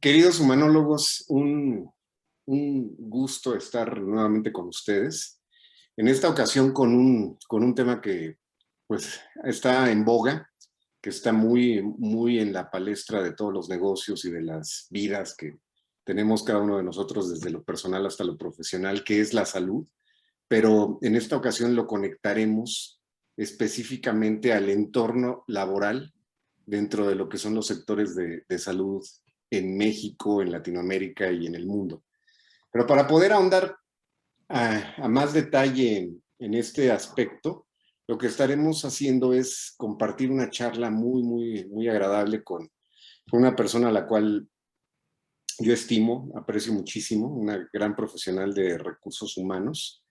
Queridos humanólogos, un gusto estar nuevamente con ustedes. En esta ocasión con un tema que pues está en boga, que está muy en la palestra de todos los negocios y de las vidas que tenemos cada uno de nosotros, desde lo personal hasta lo profesional, que es la salud. Pero en esta ocasión lo conectaremos específicamente al entorno laboral dentro de lo que son los sectores de salud en México, en Latinoamérica y en el mundo. Pero para poder ahondar a más detalle en este aspecto, lo que estaremos haciendo es compartir una charla muy agradable con una persona a la cual yo estimo, aprecio muchísimo, una gran profesional de recursos humanos,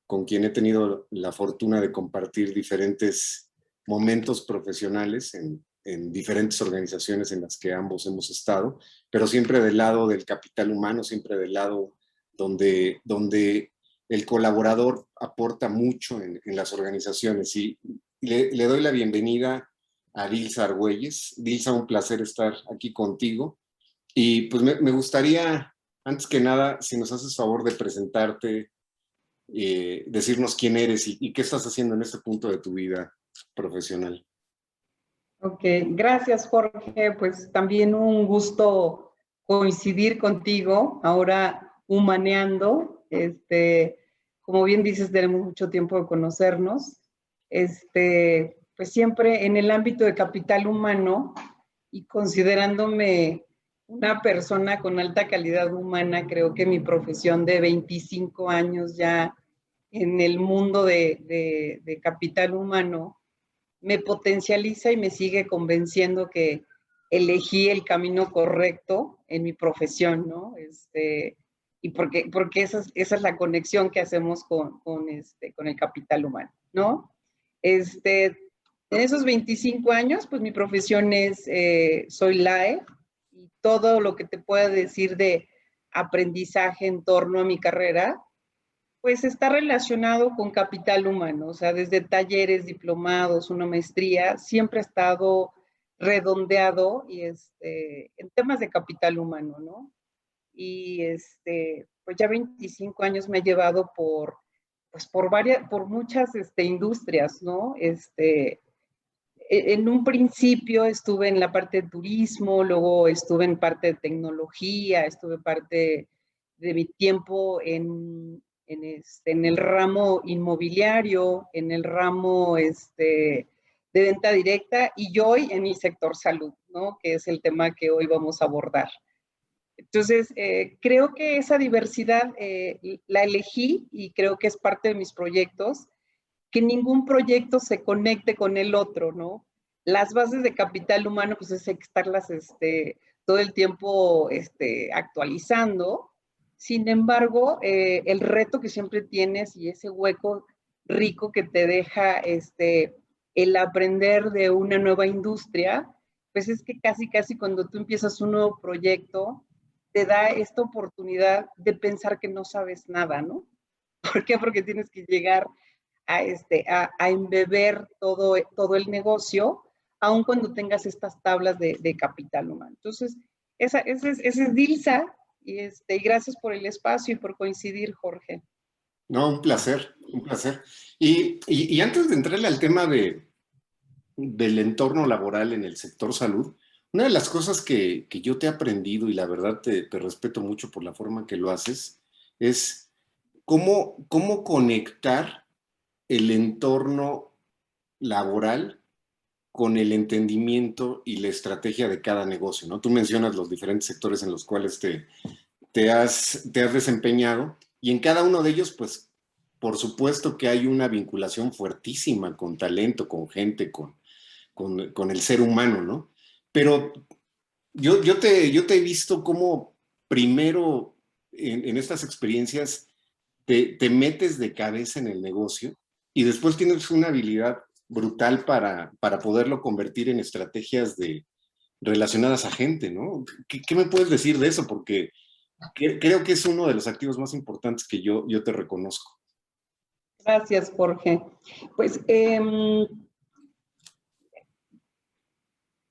con quien he tenido la fortuna de compartir diferentes momentos profesionales en diferentes organizaciones en las que ambos hemos estado, pero siempre del lado del capital humano, siempre del lado donde el colaborador aporta mucho en las organizaciones. Y le doy la bienvenida a Dilsa Argüelles. Dilsa, un placer estar aquí contigo. Y pues me gustaría, antes que nada, si nos haces favor de presentarte, decirnos quién eres y qué estás haciendo en este punto de tu vida profesional. Ok, gracias Jorge, pues también un gusto coincidir contigo, ahora humaneando, como bien dices, tenemos mucho tiempo de conocernos, pues siempre en el ámbito de capital humano y considerándome una persona con alta calidad humana, creo que mi profesión de 25 años ya en el mundo de capital humano, me potencializa y me sigue convenciendo que elegí el camino correcto en mi profesión, ¿no? Y porque esa es la conexión que hacemos con el capital humano, ¿no? En esos 25 años, pues mi profesión es, soy LAE, y todo lo que te pueda decir de aprendizaje en torno a mi carrera, pues está relacionado con capital humano, o sea, desde talleres, diplomados, una maestría, siempre ha estado redondeado y en temas de capital humano, ¿no? Y pues ya 25 años me he llevado por muchas industrias, ¿no? En un principio estuve en la parte de turismo, luego estuve en parte de tecnología, estuve parte de mi tiempo en el ramo inmobiliario, en el ramo de venta directa y hoy en el sector salud, ¿no? Que es el tema que hoy vamos a abordar. Entonces, creo que esa diversidad la elegí y creo que es parte de mis proyectos, que ningún proyecto se conecte con el otro, ¿no? Las bases de capital humano, pues es estarlas todo el tiempo actualizando. Sin embargo, el reto que siempre tienes y ese hueco rico que te deja el aprender de una nueva industria, pues es que casi cuando tú empiezas un nuevo proyecto, te da esta oportunidad de pensar que no sabes nada, ¿no? ¿Por qué? Porque tienes que llegar a embeber todo el negocio, aun cuando tengas estas tablas de capital humano. Entonces, esa es Dilsa, y gracias por el espacio y por coincidir, Jorge. No, un placer, un placer. Y antes de entrarle al tema del entorno laboral en el sector salud, una de las cosas que yo te he aprendido, y la verdad te respeto mucho por la forma que lo haces, es cómo conectar el entorno laboral con el entendimiento y la estrategia de cada negocio, ¿no? Tú mencionas los diferentes sectores en los cuales te has desempeñado, y en cada uno de ellos, pues, por supuesto que hay una vinculación fuertísima con talento, con gente, con el ser humano, ¿no? Pero yo te he visto como primero en estas experiencias te metes de cabeza en el negocio y después tienes una habilidad brutal para poderlo convertir en estrategias relacionadas a gente, ¿no? ¿Qué me puedes decir de eso? Porque creo que es uno de los activos más importantes que yo te reconozco. Gracias, Jorge. Pues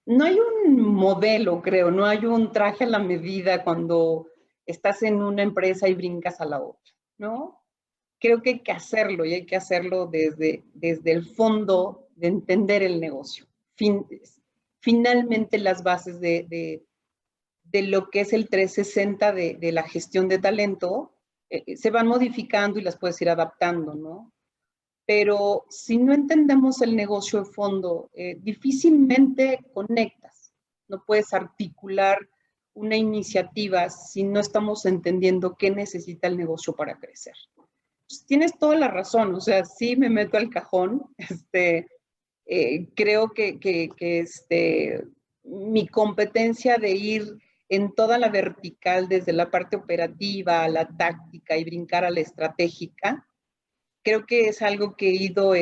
no hay un modelo, creo, no hay un traje a la medida cuando estás en una empresa y brincas a la otra, ¿no? Creo que hay que hacerlo y hay que hacerlo desde el fondo de entender el negocio. Finalmente las bases de lo que es el 360 de la gestión de talento se van modificando y las puedes ir adaptando, ¿no? Pero si no entendemos el negocio de fondo, difícilmente conectas. No puedes articular una iniciativa si no estamos entendiendo qué necesita el negocio para crecer. Pues tienes toda la razón, o sea, sí me meto al cajón, creo que mi competencia de ir en toda la vertical, desde la parte operativa a la táctica y brincar a la estratégica, creo que es algo que he ido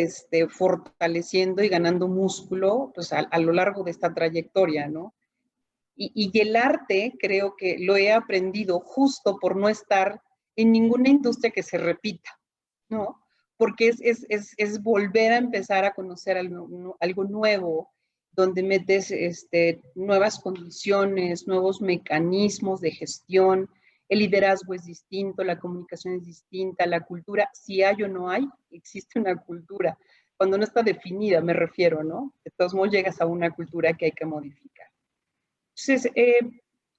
fortaleciendo y ganando músculo pues, a lo largo de esta trayectoria, ¿no? Y el arte creo que lo he aprendido justo por no estar en ninguna industria que se repita, ¿no? Porque es volver a empezar a conocer algo nuevo, donde metes nuevas condiciones, nuevos mecanismos de gestión, el liderazgo es distinto, la comunicación es distinta, la cultura, si hay o no hay, existe una cultura. Cuando no está definida, me refiero, ¿no? De todos modos llegas a una cultura que hay que modificar. Entonces,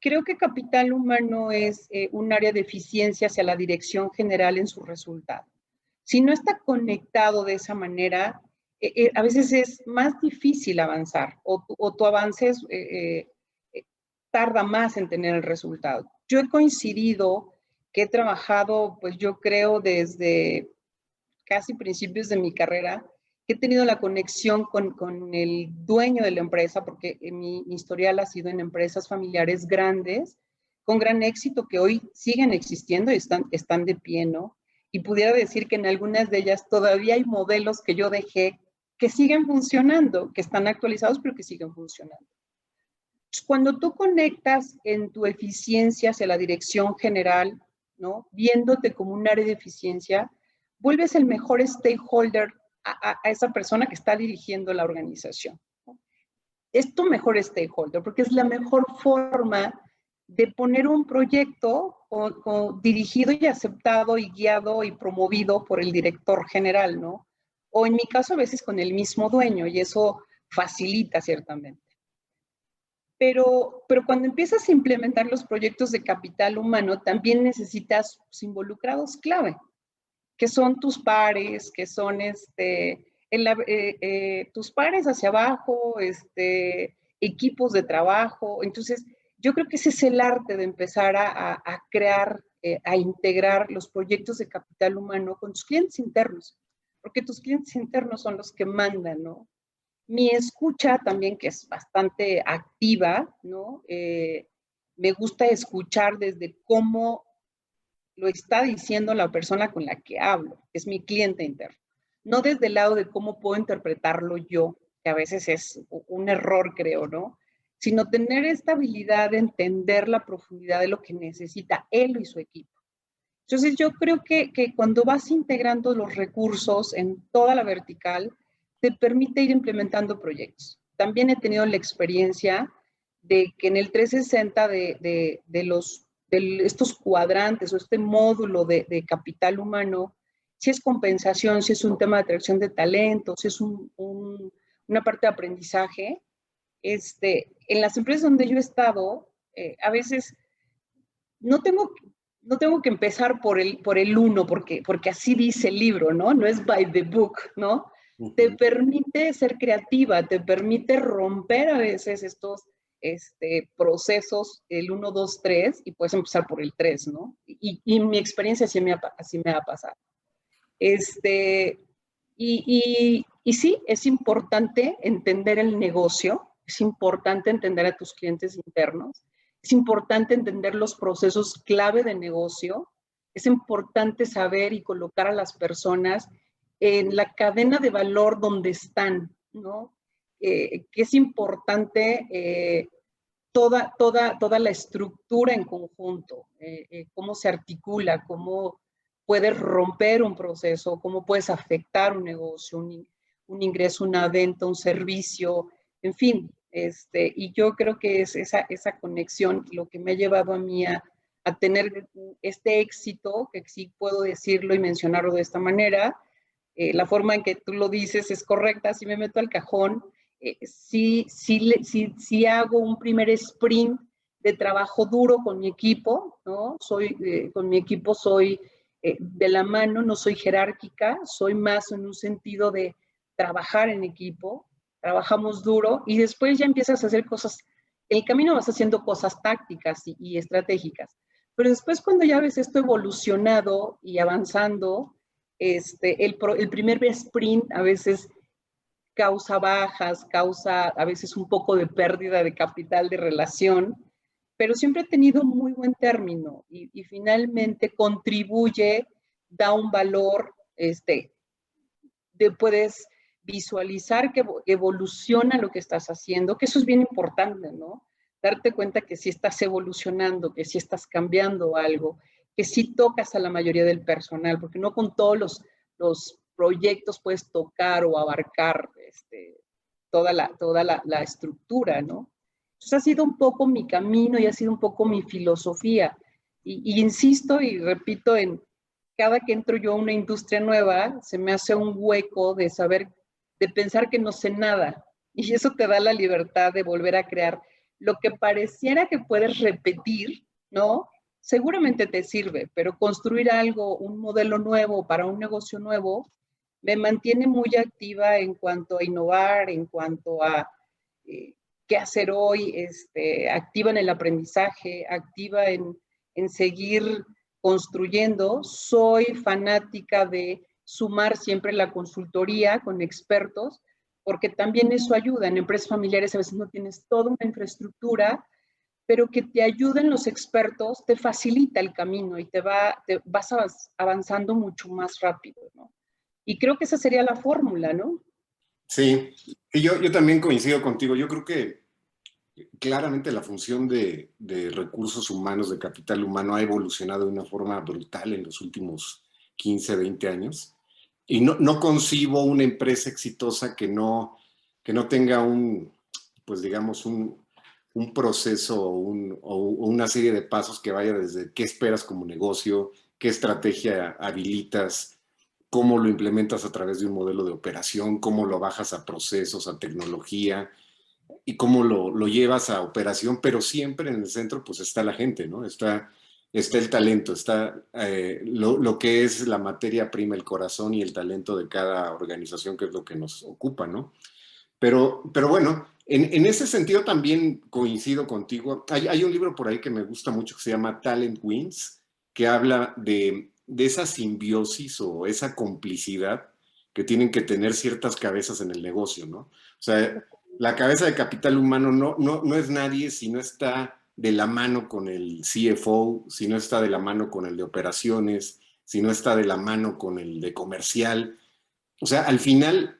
creo que capital humano es un área de eficiencia hacia la dirección general en su resultado. Si no está conectado de esa manera, a veces es más difícil avanzar o tu avance tarda más en tener el resultado. Yo he coincidido que he trabajado, pues yo creo desde casi principios de mi carrera, que he tenido la conexión con el dueño de la empresa, porque mi historial ha sido en empresas familiares grandes, con gran éxito, que hoy siguen existiendo y están de pie, ¿no? Y pudiera decir que en algunas de ellas todavía hay modelos que yo dejé que siguen funcionando, que están actualizados, pero que siguen funcionando. Cuando tú conectas en tu eficiencia hacia la dirección general, ¿no? Viéndote como un área de eficiencia, vuelves el mejor stakeholder a esa persona que está dirigiendo la organización, ¿no? Es tu mejor stakeholder porque es la mejor forma de poner un proyecto dirigido y aceptado y guiado y promovido por el director general, ¿no? O en mi caso a veces con el mismo dueño y eso facilita ciertamente. Pero cuando empiezas a implementar los proyectos de capital humano, también necesitas involucrados clave, que son tus pares, que son tus pares hacia abajo, equipos de trabajo. Entonces, yo creo que ese es el arte de empezar a crear, a integrar los proyectos de capital humano con tus clientes internos, porque tus clientes internos son los que mandan, ¿no? Mi escucha también, que es bastante activa, ¿no? Me gusta escuchar desde cómo lo está diciendo la persona con la que hablo, que es mi cliente interno. No desde el lado de cómo puedo interpretarlo yo, que a veces es un error, creo, ¿no? Sino tener esta habilidad de entender la profundidad de lo que necesita él y su equipo. Entonces, yo creo que cuando vas integrando los recursos en toda la vertical, te permite ir implementando proyectos. También he tenido la experiencia de que en el 360 de estos cuadrantes o este módulo de capital humano, si es compensación, si es un tema de atracción de talentos, si es una parte de aprendizaje, en las empresas donde yo he estado, a veces no tengo, no tengo que empezar por el uno, porque así dice el libro, ¿no? No es by the book, ¿no? Te permite ser creativa, te permite romper a veces estos procesos, el 1, 2, 3, y puedes empezar por el 3, ¿no? Y mi experiencia así me ha pasado. Y sí, es importante entender el negocio, es importante entender a tus clientes internos, es importante entender los procesos clave de negocio, es importante saber y colocar a las personas en la cadena de valor donde están, ¿no? Que es importante toda la estructura en conjunto, cómo se articula, cómo puedes romper un proceso, cómo puedes afectar un negocio, un ingreso, una venta, un servicio, en fin, Y yo creo que es esa conexión lo que me ha llevado a mí a tener este éxito, que sí puedo decirlo y mencionarlo de esta manera. La forma en que tú lo dices es correcta. Si me meto al cajón, sí hago un primer sprint de trabajo duro con mi equipo, ¿no? Con mi equipo soy de la mano, no soy jerárquica, soy más en un sentido de trabajar en equipo, trabajamos duro y después ya empiezas a hacer cosas, en el camino vas haciendo cosas tácticas y estratégicas, pero después cuando ya ves esto evolucionado y avanzando, el primer sprint a veces causa bajas, causa a veces un poco de pérdida de capital de relación, pero siempre he tenido muy buen término y finalmente contribuye, da un valor, puedes visualizar que evoluciona lo que estás haciendo, que eso es bien importante, ¿no? Darte cuenta que sí estás evolucionando, que sí estás cambiando algo, que sí tocas a la mayoría del personal, porque no con todos los proyectos puedes tocar o abarcar toda la estructura, ¿no? Entonces ha sido un poco mi camino y ha sido un poco mi filosofía. Y insisto y repito en cada que entro yo a una industria nueva, se me hace un hueco de saber, de pensar que no sé nada. Y eso te da la libertad de volver a crear. Lo que pareciera que puedes repetir, ¿no? Seguramente te sirve, pero construir algo, un modelo nuevo para un negocio nuevo, me mantiene muy activa en cuanto a innovar, en cuanto a qué hacer hoy, activa en el aprendizaje, activa en seguir construyendo. Soy fanática de sumar siempre la consultoría con expertos, porque también eso ayuda. En empresas familiares a veces no tienes toda una infraestructura, pero que te ayuden los expertos te facilita el camino y te vas avanzando mucho más rápido, ¿no? Y creo que esa sería la fórmula, ¿no? Sí, y yo también coincido contigo. Yo creo que claramente la función de recursos humanos, de capital humano, ha evolucionado de una forma brutal en los últimos 15, 20 años. Y no concibo una empresa exitosa que no tenga pues digamos, un proceso o una serie de pasos que vaya desde qué esperas como negocio, qué estrategia habilitas, cómo lo implementas a través de un modelo de operación, cómo lo bajas a procesos, a tecnología, y cómo lo llevas a operación, pero siempre en el centro pues está la gente, ¿no? Está el talento, está lo que es la materia prima, el corazón y el talento de cada organización, que es lo que nos ocupa, ¿no? Pero bueno, en ese sentido también coincido contigo. Hay un libro por ahí que me gusta mucho que se llama Talent Wins, que habla de esa simbiosis o esa complicidad que tienen que tener ciertas cabezas en el negocio, ¿no? O sea, la cabeza de capital humano no es nadie si no está de la mano con el CFO, si no está de la mano con el de operaciones, si no está de la mano con el de comercial. O sea, al final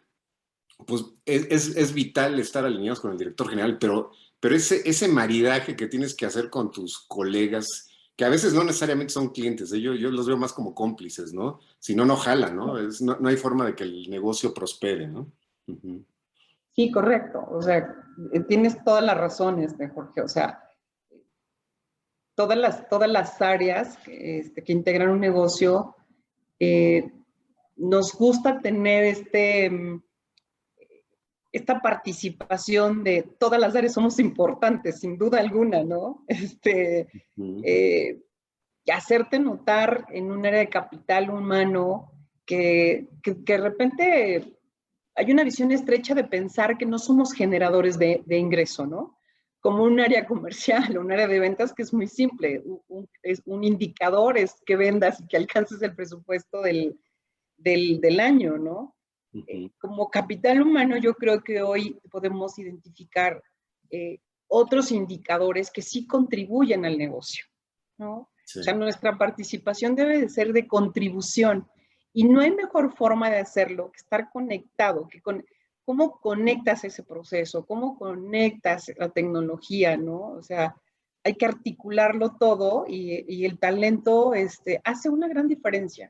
pues es vital estar alineados con el director general, pero ese maridaje que tienes que hacer con tus colegas, que a veces no necesariamente son clientes, yo los veo más como cómplices, ¿no? Si no, no jala, ¿no? No hay forma de que el negocio prospere, ¿no? Uh-huh. Sí, correcto. O sea, tienes todas las razones, Jorge. O sea, todas las áreas que integran un negocio, eh, nos gusta tener esta participación de todas las áreas. Somos importantes, sin duda alguna, ¿no? Uh-huh. Hacerte notar en un área de capital humano que de repente hay una visión estrecha de pensar que no somos generadores de ingreso, ¿no? Como un área comercial, un área de ventas que es muy simple. Es un indicador es que vendas y que alcances el presupuesto del año, ¿no? Uh-huh. Como capital humano, yo creo que hoy podemos identificar otros indicadores que sí contribuyen al negocio, ¿no? Sí. O sea, nuestra participación debe de ser de contribución y no hay mejor forma de hacerlo que estar conectado, cómo conectas ese proceso, cómo conectas la tecnología, ¿no? O sea, hay que articularlo todo y el talento hace una gran diferencia,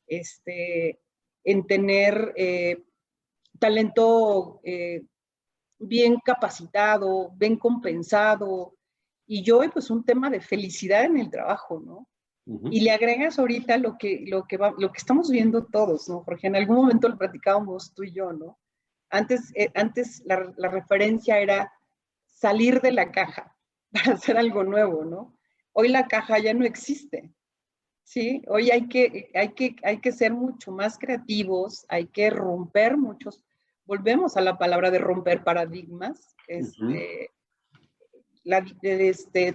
este, en tener talento bien capacitado, bien compensado, y yo, pues un tema de felicidad en el trabajo, ¿no? Y le agregas ahorita lo que estamos viendo todos, ¿no? Porque en algún momento lo platicábamos tú y yo, ¿no? Antes la referencia era salir de la caja para hacer algo nuevo, ¿no? Hoy la caja ya no existe, ¿sí? Hoy hay que ser mucho más creativos, hay que romper volvemos a la palabra de romper paradigmas,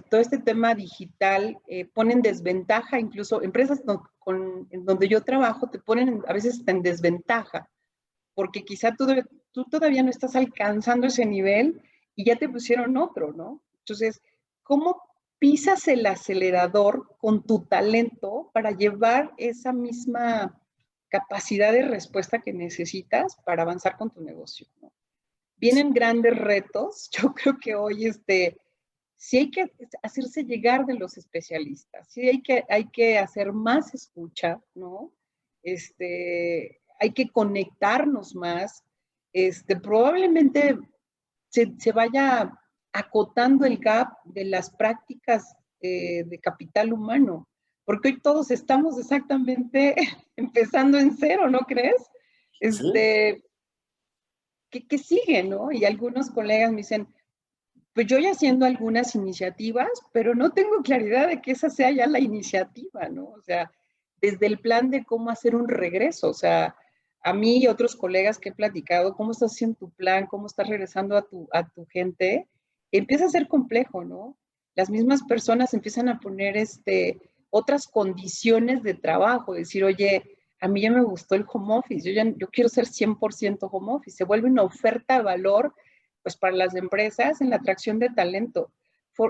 todo este tema digital pone en desventaja, incluso empresas en donde yo trabajo te ponen a veces en desventaja, porque quizá tú todavía no estás alcanzando ese nivel y ya te pusieron otro, ¿no? Entonces, ¿cómo pisas el acelerador con tu talento para llevar esa misma capacidad de respuesta que necesitas para avanzar con tu negocio, ¿no? Vienen grandes retos. Yo creo que hoy sí hay que hacerse llegar de los especialistas, sí hay que hacer más escucha, ¿no? Hay que conectarnos más. Probablemente se vaya acotando el gap de las prácticas de capital humano, porque hoy todos estamos exactamente empezando en cero, ¿no crees? Sí. ¿Qué sigue, no? Y algunos colegas me dicen, pues yo ya haciendo algunas iniciativas, pero no tengo claridad de que esa sea ya la iniciativa, ¿no? O sea, desde el plan de cómo hacer un regreso, o sea, a mí y otros colegas que he platicado, cómo estás haciendo tu plan, cómo estás regresando a tu gente, empieza a ser complejo, ¿no? Las mismas personas empiezan a poner otras condiciones de trabajo, decir, oye, a mí ya me gustó el home office, yo quiero ser 100% home office, se vuelve una oferta de valor pues para las empresas en la atracción de talento.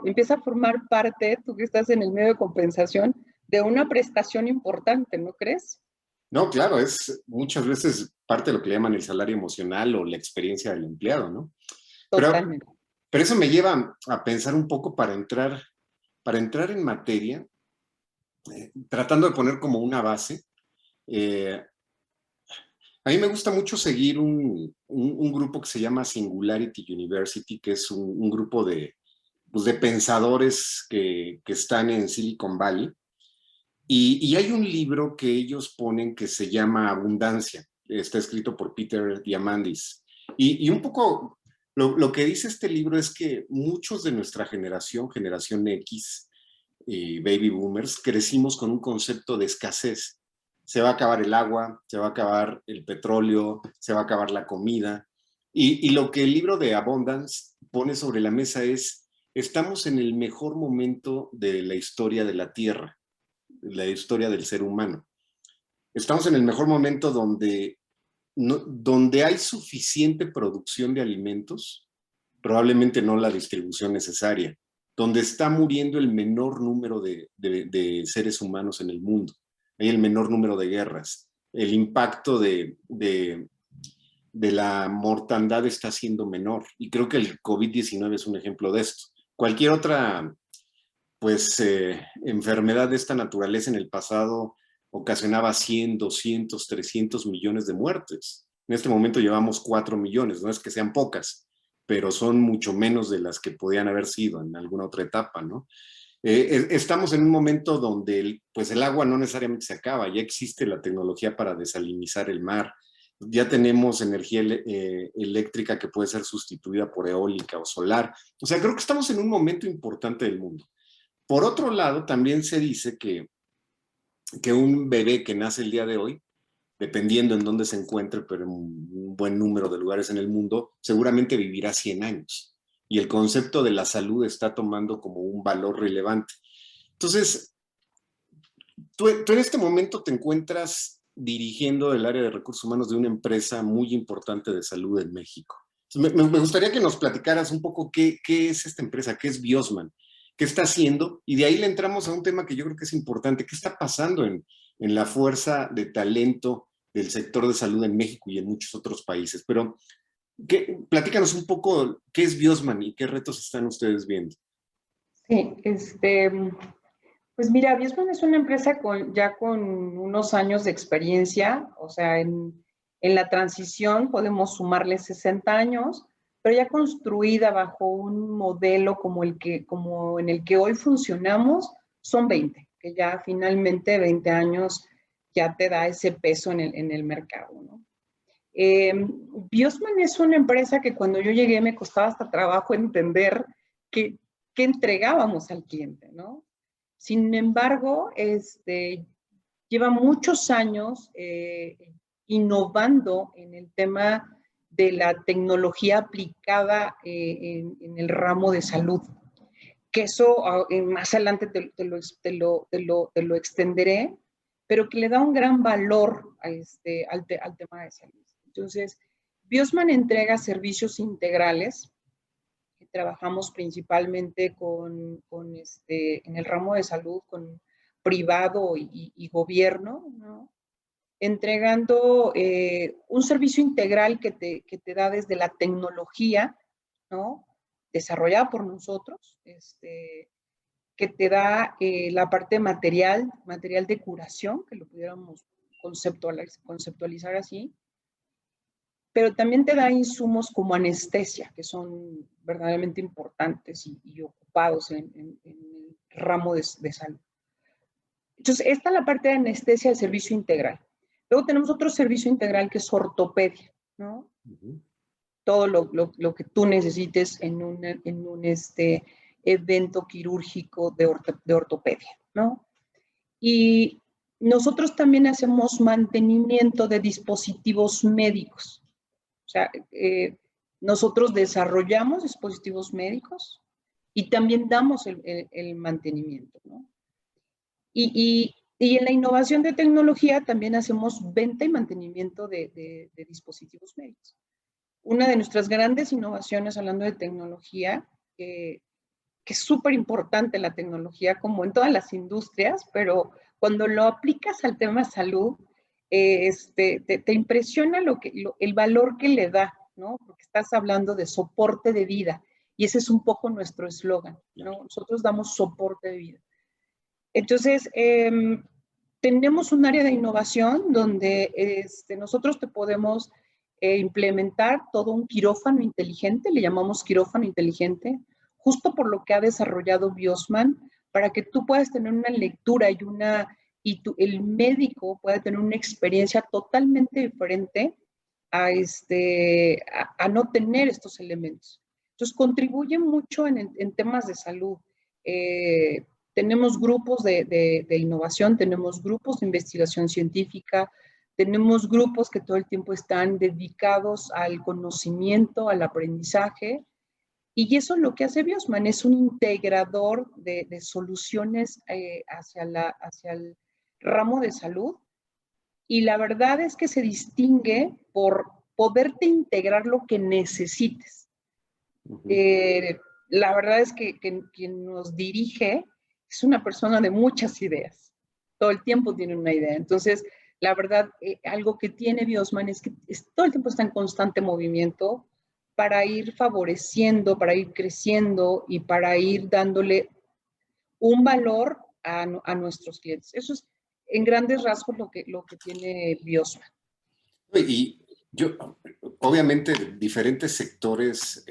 Empieza a formar parte, tú que estás en el medio de compensación, de una prestación importante, ¿no crees? No, claro, es muchas veces parte de lo que le llaman el salario emocional o la experiencia del empleado, ¿no? Pero, Totalmente. pero eso me lleva a pensar un poco para entrar en materia, tratando de poner como una base. eh, a mí me gusta mucho seguir un grupo que se llama Singularity University, que es un grupo pues de pensadores que están en Silicon Valley. Y hay un libro que ellos ponen que se llama Abundancia. Está escrito por Peter Diamandis. Y un poco lo que dice este libro es que muchos de nuestra generación, generación X, baby boomers, crecimos con un concepto de escasez. Se va a acabar el agua, se va a acabar el petróleo, se va a acabar la comida. Y lo que el libro de Abundance pone sobre la mesa es, estamos en el mejor momento de la historia de la Tierra, la historia del ser humano. Estamos en el mejor momento donde hay suficiente producción de alimentos, probablemente no la distribución necesaria, donde está muriendo el menor número de seres humanos en el mundo, hay el menor número de guerras, el impacto de la mortandad está siendo menor, y creo que el COVID-19 es un ejemplo de esto. Cualquier otra pues enfermedad de esta naturaleza en el pasado ocasionaba 100, 200, 300 millones de muertes. En este momento llevamos 4 millones, no es que sean pocas, pero son mucho menos de las que podían haber sido en alguna otra etapa, ¿no? Estamos en un momento donde pues el agua no necesariamente se acaba, ya existe la tecnología para desalinizar el mar, ya tenemos energía eléctrica que puede ser sustituida por eólica o solar. O sea, creo que estamos en un momento importante del mundo. Por otro lado, también se dice que un bebé que nace el día de hoy, dependiendo en dónde se encuentre, pero en un buen número de lugares en el mundo, seguramente vivirá 100 años. Y el concepto de la salud está tomando como un valor relevante. Entonces, tú en este momento te encuentras dirigiendo el área de recursos humanos de una empresa muy importante de salud en México. Me gustaría que nos platicaras un poco qué es esta empresa, qué es Biosman, qué está haciendo, y de ahí le entramos a un tema que yo creo que es importante, qué está pasando en la fuerza de talento del sector de salud en México y en muchos otros países. Pero platícanos un poco qué es Biosman y qué retos están ustedes viendo. Sí, pues mira, Viesman es una empresa ya con unos años de experiencia, o sea, en la transición podemos sumarle 60 años, pero ya construida bajo un modelo como en el que hoy funcionamos, son 20, que ya finalmente 20 años ya te da ese peso en el mercado, ¿no? Biosman es una empresa que cuando yo llegué me costaba hasta trabajo entender qué entregábamos al cliente, ¿no? Sin embargo, lleva muchos años innovando en el tema de la tecnología aplicada en el ramo de salud. Que eso más adelante te lo extenderé, pero que le da un gran valor al tema de salud. Entonces, Biosman entrega servicios integrales. Trabajamos principalmente en el ramo de salud con privado y gobierno, ¿no? Entregando un servicio integral que te da desde la tecnología, ¿no? Desarrollada por nosotros, que te da la parte material de curación, que lo pudiéramos conceptualizar así, pero también te da insumos como anestesia, que son verdaderamente importantes y ocupados en el ramo de salud. Entonces, esta es la parte de anestesia del servicio integral. Luego tenemos otro servicio integral que es ortopedia, ¿no? Todo lo que tú necesites en un evento quirúrgico de ortopedia, ¿no? Y nosotros también hacemos mantenimiento de dispositivos médicos. O sea, nosotros desarrollamos dispositivos médicos y también damos el mantenimiento, ¿no? Y en la innovación de tecnología también hacemos venta y mantenimiento de dispositivos médicos. Una de nuestras grandes innovaciones, hablando de tecnología, que es súper importante la tecnología, como en todas las industrias, pero cuando lo aplicas al tema salud, te impresiona el valor que le da, ¿no? Porque estás hablando de soporte de vida, y ese es un poco nuestro eslogan, ¿no? Nosotros damos soporte de vida. Entonces, tenemos un área de innovación donde nosotros te podemos implementar todo un quirófano inteligente, le llamamos quirófano inteligente, justo por lo que ha desarrollado Biosman, para que tú puedas tener una lectura el médico pueda tener una experiencia totalmente diferente a no tener estos elementos. Entonces, contribuye mucho en temas de salud. Tenemos grupos de innovación, tenemos grupos de investigación científica, tenemos grupos que todo el tiempo están dedicados al conocimiento, al aprendizaje, y eso es lo que hace Biosman, es un integrador de soluciones hacia el ramo de salud, y la verdad es que se distingue por poderte integrar lo que necesites. La verdad es que quien nos dirige es una persona de muchas ideas. Todo el tiempo tiene una idea. Entonces, la verdad, algo que tiene Biosman es que todo el tiempo está en constante movimiento para ir favoreciendo, para ir creciendo y para ir dándole un valor a nuestros clientes. Eso es en grandes rasgos lo que tiene Biosman. Y obviamente, diferentes sectores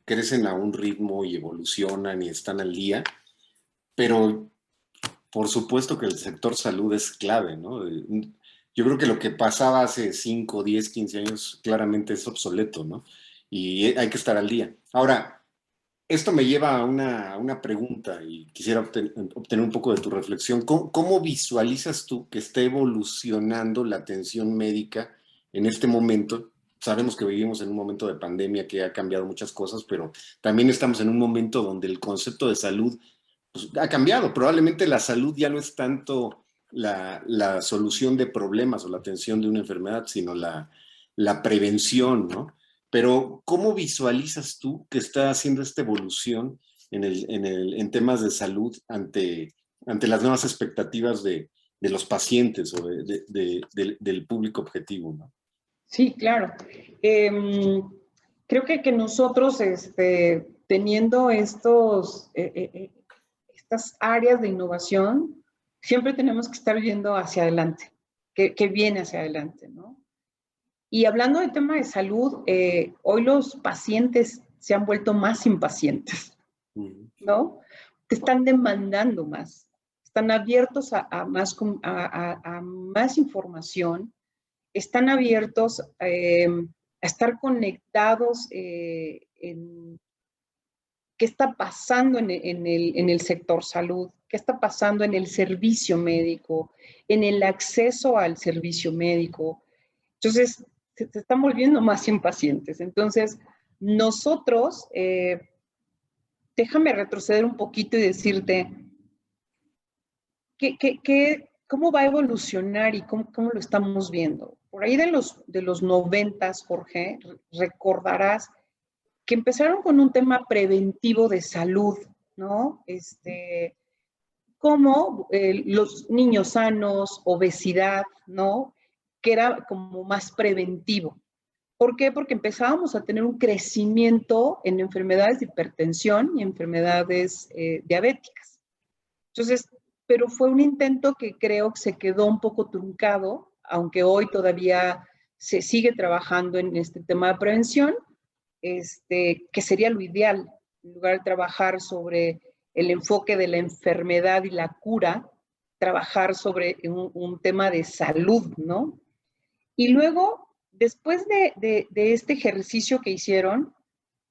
crecen a un ritmo y evolucionan y están al día, pero por supuesto que el sector salud es clave, ¿no? Yo creo que lo que pasaba hace 5, 10, 15 años claramente es obsoleto, ¿no? Y hay que estar al día. Ahora, esto me lleva a una pregunta y quisiera obtener un poco de tu reflexión. ¿Cómo visualizas tú que está evolucionando la atención médica en este momento? Sabemos que vivimos en un momento de pandemia que ha cambiado muchas cosas, pero también estamos en un momento donde el concepto de salud pues, ha cambiado. Probablemente la salud ya no es tanto la solución de problemas o la atención de una enfermedad, sino la prevención, ¿no? Pero, ¿cómo visualizas tú que está haciendo esta evolución en temas de salud ante las nuevas expectativas de los pacientes o del público objetivo, ¿no? Sí, claro. Creo que nosotros, teniendo estas áreas de innovación, siempre tenemos que estar viendo hacia adelante, que viene hacia adelante, ¿no? Y hablando del tema de salud, hoy los pacientes se han vuelto más impacientes, ¿no? Te están demandando más, están abiertos a más información, están abiertos a estar conectados en qué está pasando en el sector salud, qué está pasando en el servicio médico, en el acceso al servicio médico. Entonces, se están volviendo más impacientes. Entonces, nosotros, déjame retroceder un poquito y decirte cómo va a evolucionar y cómo lo estamos viendo. Por ahí de los 90s, Jorge, recordarás que empezaron con un tema preventivo de salud, ¿no? Como los niños sanos, obesidad, ¿no? Que era como más preventivo. ¿Por qué? Porque empezábamos a tener un crecimiento en enfermedades de hipertensión y enfermedades diabéticas. Entonces, pero fue un intento que creo que se quedó un poco truncado, aunque hoy todavía se sigue trabajando en este tema de prevención, que sería lo ideal, en lugar de trabajar sobre el enfoque de la enfermedad y la cura, trabajar sobre un tema de salud, ¿no? Y luego, después de este ejercicio que hicieron,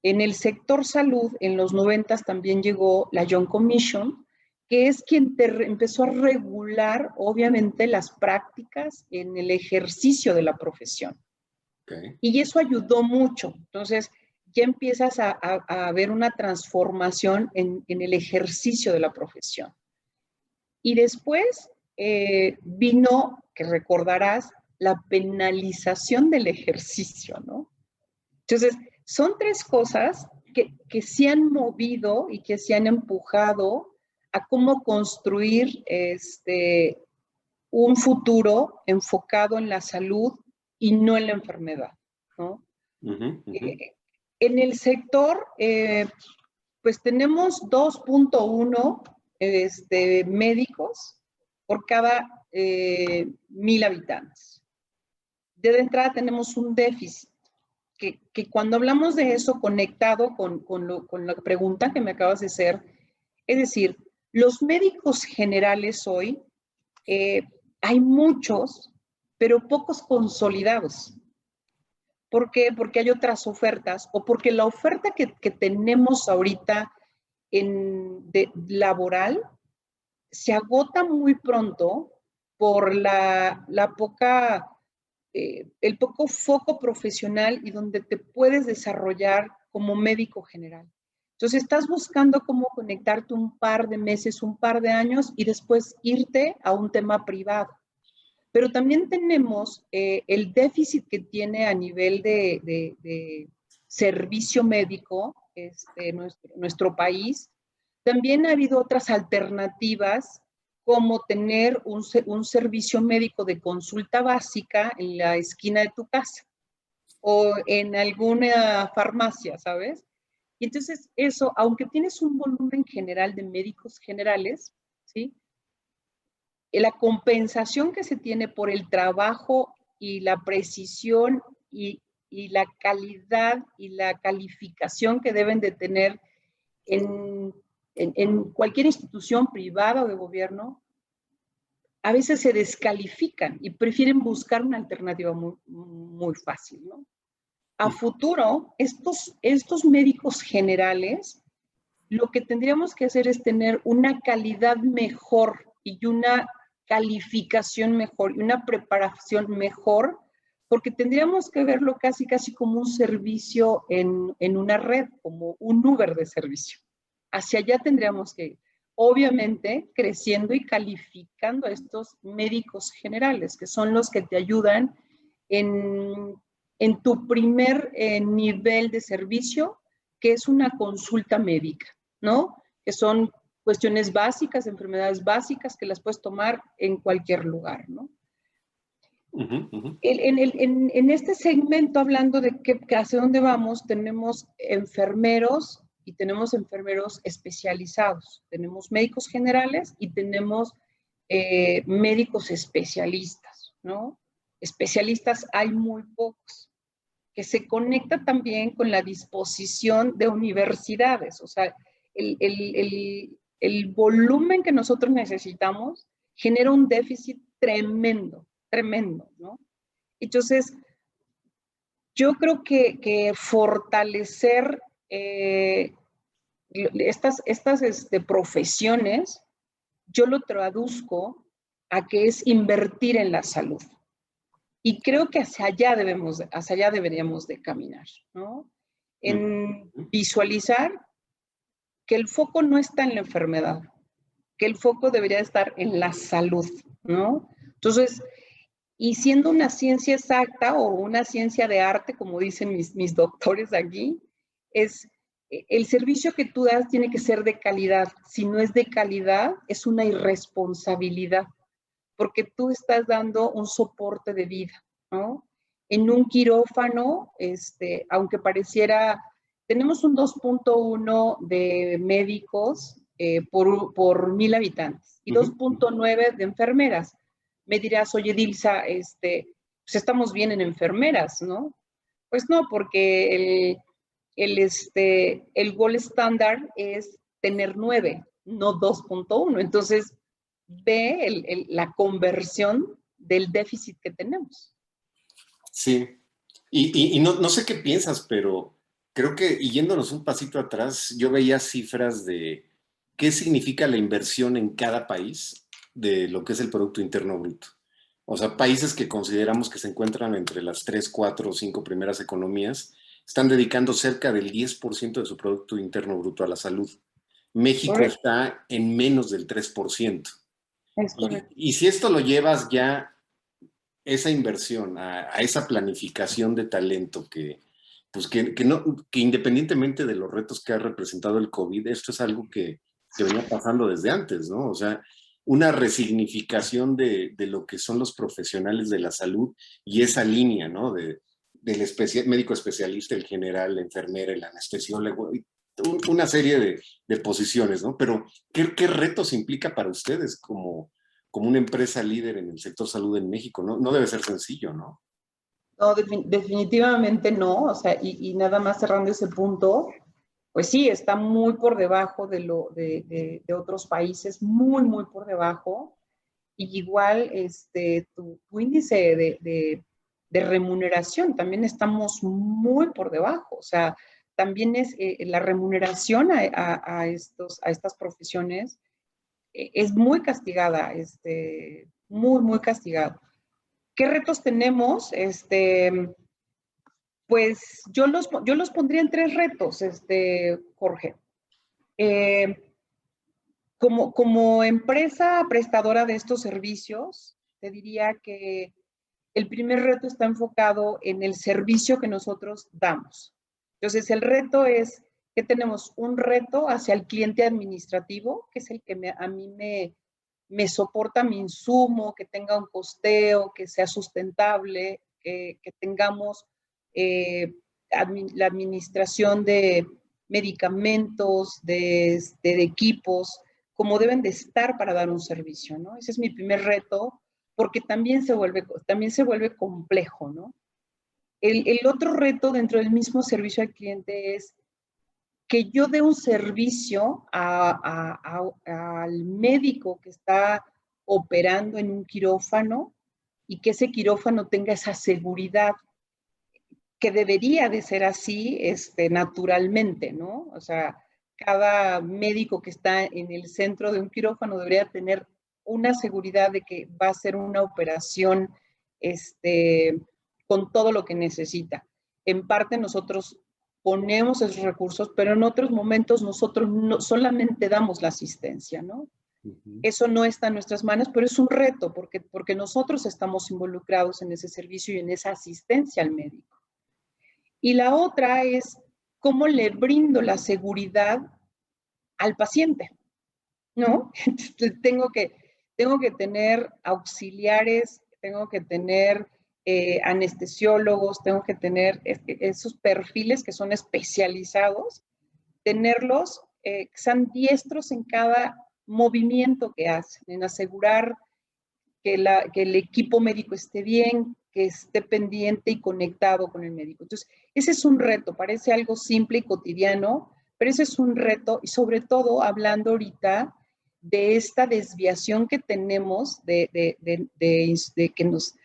en el sector salud, en los 90 también llegó la Young Commission, que es quien empezó a regular, obviamente, las prácticas en el ejercicio de la profesión. Okay. Y eso ayudó mucho. Entonces, ya empiezas a ver una transformación en el ejercicio de la profesión. Y después vino, que recordarás, la penalización del ejercicio, ¿no? Entonces, son tres cosas que se han movido y que se han empujado a cómo construir un futuro enfocado en la salud y no en la enfermedad, ¿no? En el sector, pues tenemos 2.1 médicos por cada 1,000 habitantes. De entrada tenemos un déficit, que cuando hablamos de eso conectado con la pregunta que me acabas de hacer, es decir, los médicos generales hoy, hay muchos, pero pocos consolidados. ¿Por qué? Porque hay otras ofertas o porque la oferta que tenemos ahorita laboral se agota muy pronto por el poco foco profesional y donde te puedes desarrollar como médico general. Entonces, estás buscando cómo conectarte un par de meses, un par de años y después irte a un tema privado. Pero también tenemos el déficit que tiene a nivel de servicio médico nuestro país. También ha habido otras alternativas como tener un servicio médico de consulta básica en la esquina de tu casa o en alguna farmacia, ¿sabes? Y entonces eso, aunque tienes un volumen general de médicos generales, ¿sí? La compensación que se tiene por el trabajo y la precisión y la calidad y la calificación que deben de tener en cualquier institución privada o de gobierno, a veces se descalifican y prefieren buscar una alternativa muy, muy fácil, ¿no? A futuro, estos médicos generales, lo que tendríamos que hacer es tener una calidad mejor y una calificación mejor y una preparación mejor, porque tendríamos que verlo casi como un servicio en una red, como un Uber de servicio. Hacia allá tendríamos que ir, obviamente creciendo y calificando a estos médicos generales, que son los que te ayudan en tu primer nivel de servicio, que es una consulta médica, ¿no? Que son cuestiones básicas, enfermedades básicas que las puedes tomar en cualquier lugar, ¿no? En este segmento, hablando de hacia dónde vamos, tenemos enfermeros y tenemos enfermeros especializados. Tenemos médicos generales y tenemos médicos especialistas, ¿no? especialistas hay muy pocos, que se conecta también con la disposición de universidades. O sea, el volumen que nosotros necesitamos genera un déficit tremendo, tremendo, ¿no? Entonces, yo creo que fortalecer estas profesiones, yo lo traduzco a que es invertir en la salud. Y creo que hacia allá deberíamos de caminar, ¿no? En visualizar que el foco no está en la enfermedad, que el foco debería estar en la salud, ¿no? Entonces, y siendo una ciencia exacta o una ciencia de arte, como dicen mis doctores aquí, es el servicio que tú das tiene que ser de calidad. Si no es de calidad, es una irresponsabilidad, porque tú estás dando un soporte de vida, ¿no? En un quirófano, aunque pareciera, tenemos un 2.1 de médicos por 1,000 habitantes y 2.9 de enfermeras. Me dirás, oye, Dilsa, pues estamos bien en enfermeras, ¿no? Pues no, porque el gold estándar es tener 9, no 2.1. Entonces, ve la conversión del déficit que tenemos. Sí, y no sé qué piensas, pero creo que, y yéndonos un pasito atrás, yo veía cifras de qué significa la inversión en cada país de lo que es el Producto Interno Bruto. O sea, países que consideramos que se encuentran entre las 3, 4 o 5 primeras economías, están dedicando cerca del 10% de su Producto Interno Bruto a la salud. México Correcto. está en menos del 3%. Es correcto. Y si esto lo llevas ya, esa inversión, a esa planificación de talento pues que independientemente de los retos que ha representado el COVID, esto es algo que venía pasando desde antes, ¿no? O sea, una resignificación de lo que son los profesionales de la salud y esa línea, ¿no? Del médico especialista, el general, la enfermera, el anestesiólogo, una serie de posiciones, ¿no? Pero, ¿qué retos implica para ustedes como una empresa líder en el sector salud en México? No debe ser sencillo, ¿no? No, definitivamente no. O sea, y nada más cerrando ese punto, pues sí, está muy por debajo de otros países, muy, muy por debajo. Y igual tu índice de remuneración también estamos muy por debajo. O sea, también es la remuneración a estas profesiones es muy castigada, muy, muy castigada. ¿Qué retos tenemos? Pues yo los pondría en 3 retos, Jorge. Como empresa prestadora de estos servicios, te diría que el primer reto está enfocado en el servicio que nosotros damos. Entonces, el reto es que tenemos un reto hacia el cliente administrativo, que es el que a mí me soporta mi insumo, que tenga un costeo, que sea sustentable, que tengamos la administración de medicamentos, de equipos, como deben de estar para dar un servicio, ¿no? Ese es mi primer reto, porque también se vuelve complejo, ¿no? El otro reto dentro del mismo servicio al cliente es que yo dé un servicio al médico que está operando en un quirófano y que ese quirófano tenga esa seguridad que debería de ser así naturalmente, ¿no? O sea, cada médico que está en el centro de un quirófano debería tener una seguridad de que va a ser una operación con todo lo que necesita. En parte nosotros ponemos esos recursos, pero en otros momentos nosotros no, solamente damos la asistencia, ¿no? Eso no está en nuestras manos, pero es un reto porque nosotros estamos involucrados en ese servicio y en esa asistencia al médico. Y la otra es cómo le brindo la seguridad al paciente, ¿no? tengo que tener auxiliares, tengo que tener anestesiólogos, tengo que tener esos perfiles que son especializados, tenerlos que sean diestros en cada movimiento que hacen, en asegurar que el equipo médico esté bien, que esté pendiente y conectado con el médico. Entonces, ese es un reto, parece algo simple y cotidiano, pero ese es un reto, y sobre todo hablando ahorita de esta desviación que tenemos, de que nos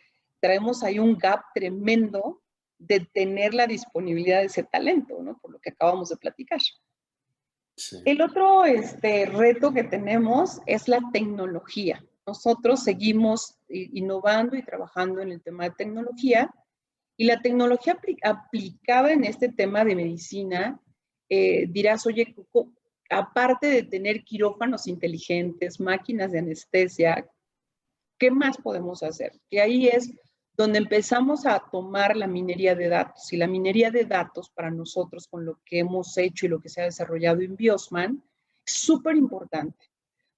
traemos ahí un gap tremendo de tener la disponibilidad de ese talento, ¿no? Por lo que acabamos de platicar. Sí. El otro reto que tenemos es la tecnología. Nosotros seguimos innovando y trabajando en el tema de tecnología, y la tecnología aplicada en este tema de medicina, dirás, oye, aparte de tener quirófanos inteligentes, máquinas de anestesia, ¿qué más podemos hacer? Que ahí es donde empezamos a tomar la minería de datos. Y la minería de datos para nosotros, con lo que hemos hecho y lo que se ha desarrollado en Biosman, es súper importante,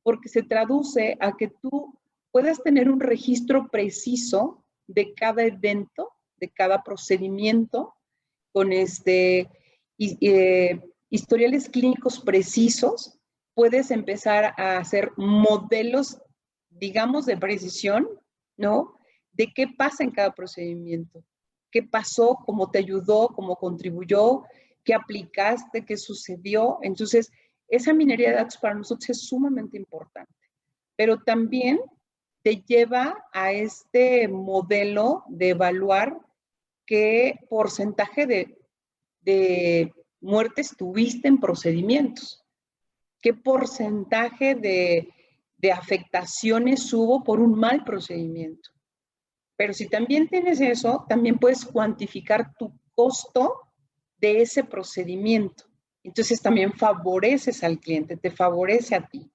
porque se traduce a que tú puedas tener un registro preciso de cada evento, de cada procedimiento, con historiales clínicos precisos. Puedes empezar a hacer modelos, digamos, de precisión, ¿no? De qué pasa en cada procedimiento, qué pasó, cómo te ayudó, cómo contribuyó, qué aplicaste, qué sucedió. Entonces, esa minería de datos para nosotros es sumamente importante, pero también te lleva a este modelo de evaluar qué porcentaje de muertes tuviste en procedimientos, qué porcentaje de afectaciones hubo por un mal procedimiento. Pero si también tienes eso, también puedes cuantificar tu costo de ese procedimiento. Entonces también favoreces al cliente, te favorece a ti,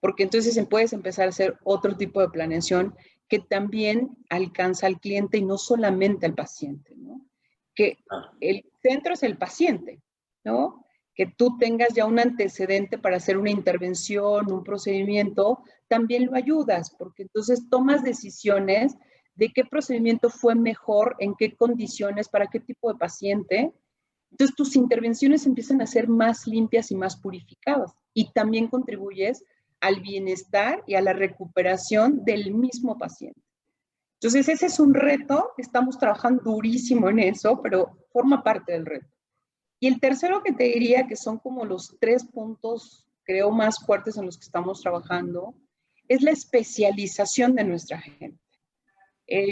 porque entonces puedes empezar a hacer otro tipo de planeación que también alcanza al cliente y no solamente al paciente, ¿no? Que el centro es el paciente, ¿no? Que tú tengas ya un antecedente para hacer una intervención, un procedimiento, también lo ayudas, porque entonces tomas decisiones de qué procedimiento fue mejor, en qué condiciones, para qué tipo de paciente. Entonces tus intervenciones empiezan a ser más limpias y más purificadas, y también contribuyes al bienestar y a la recuperación del mismo paciente. Entonces ese es un reto, estamos trabajando durísimo en eso, pero forma parte del reto. Y el tercero que te diría, que son como los 3 puntos, creo, más fuertes en los que estamos trabajando, es la especialización de nuestra gente.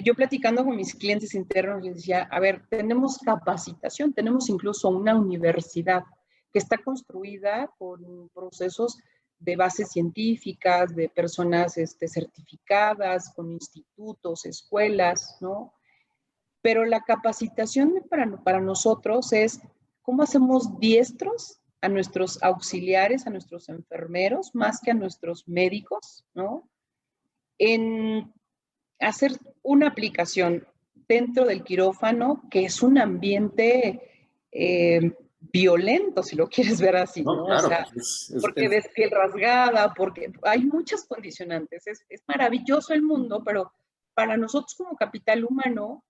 Yo platicando con mis clientes internos les decía, a ver, tenemos capacitación, tenemos incluso una universidad que está construida con procesos de bases científicas, de personas certificadas, con institutos, escuelas, ¿no? Pero la capacitación para nosotros es cómo hacemos diestros a nuestros auxiliares, a nuestros enfermeros, más que a nuestros médicos, ¿no? En hacer una aplicación dentro del quirófano, que es un ambiente violento, si lo quieres ver así, ¿no? No, claro, O sea, porque ves piel rasgada, porque hay muchas condicionantes. Es maravilloso el mundo, pero para nosotros como capital humano,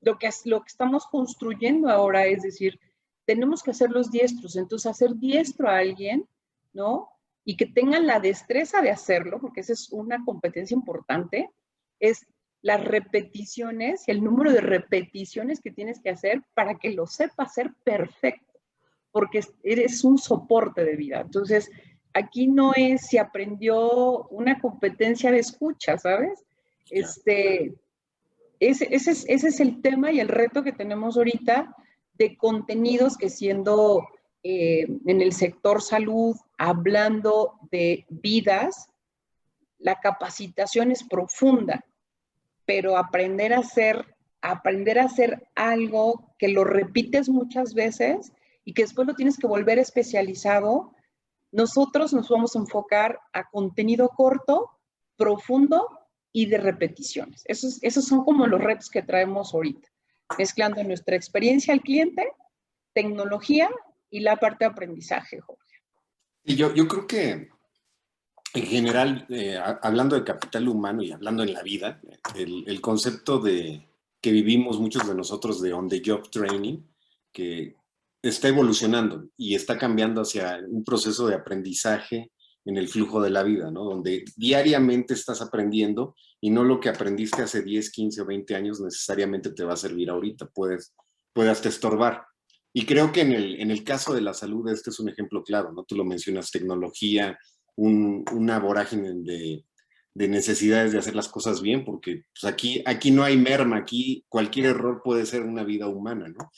lo que estamos construyendo ahora es decir, tenemos que hacer los diestros. Entonces, hacer diestro a alguien, ¿no? Y que tengan la destreza de hacerlo, porque esa es una competencia importante, es las repeticiones y el número de repeticiones que tienes que hacer para que lo sepas hacer perfecto, porque eres un soporte de vida. Entonces, aquí no es si aprendió una competencia de escucha, ¿sabes? Ese es el tema y el reto que tenemos ahorita de contenidos que siendo en el sector salud, hablando de vidas, la capacitación es profunda, pero aprender a hacer algo que lo repites muchas veces y que después lo tienes que volver especializado, nosotros nos vamos a enfocar a contenido corto, profundo y de repeticiones. Esos son como los retos que traemos ahorita, mezclando nuestra experiencia al cliente, tecnología y la parte de aprendizaje, Jorge. Y yo creo que en general, hablando de capital humano y hablando en la vida, el concepto que vivimos muchos de nosotros de on-the-job training, que está evolucionando y está cambiando hacia un proceso de aprendizaje en el flujo de la vida, ¿no? Donde diariamente estás aprendiendo y no lo que aprendiste hace 10, 15 o 20 años necesariamente te va a servir ahorita, puede hasta estorbar. Y creo que en el caso de la salud este es un ejemplo claro, ¿no? Tú lo mencionas, tecnología, una vorágine de necesidades de hacer las cosas bien, porque pues aquí no hay merma, aquí cualquier error puede ser una vida humana, ¿no?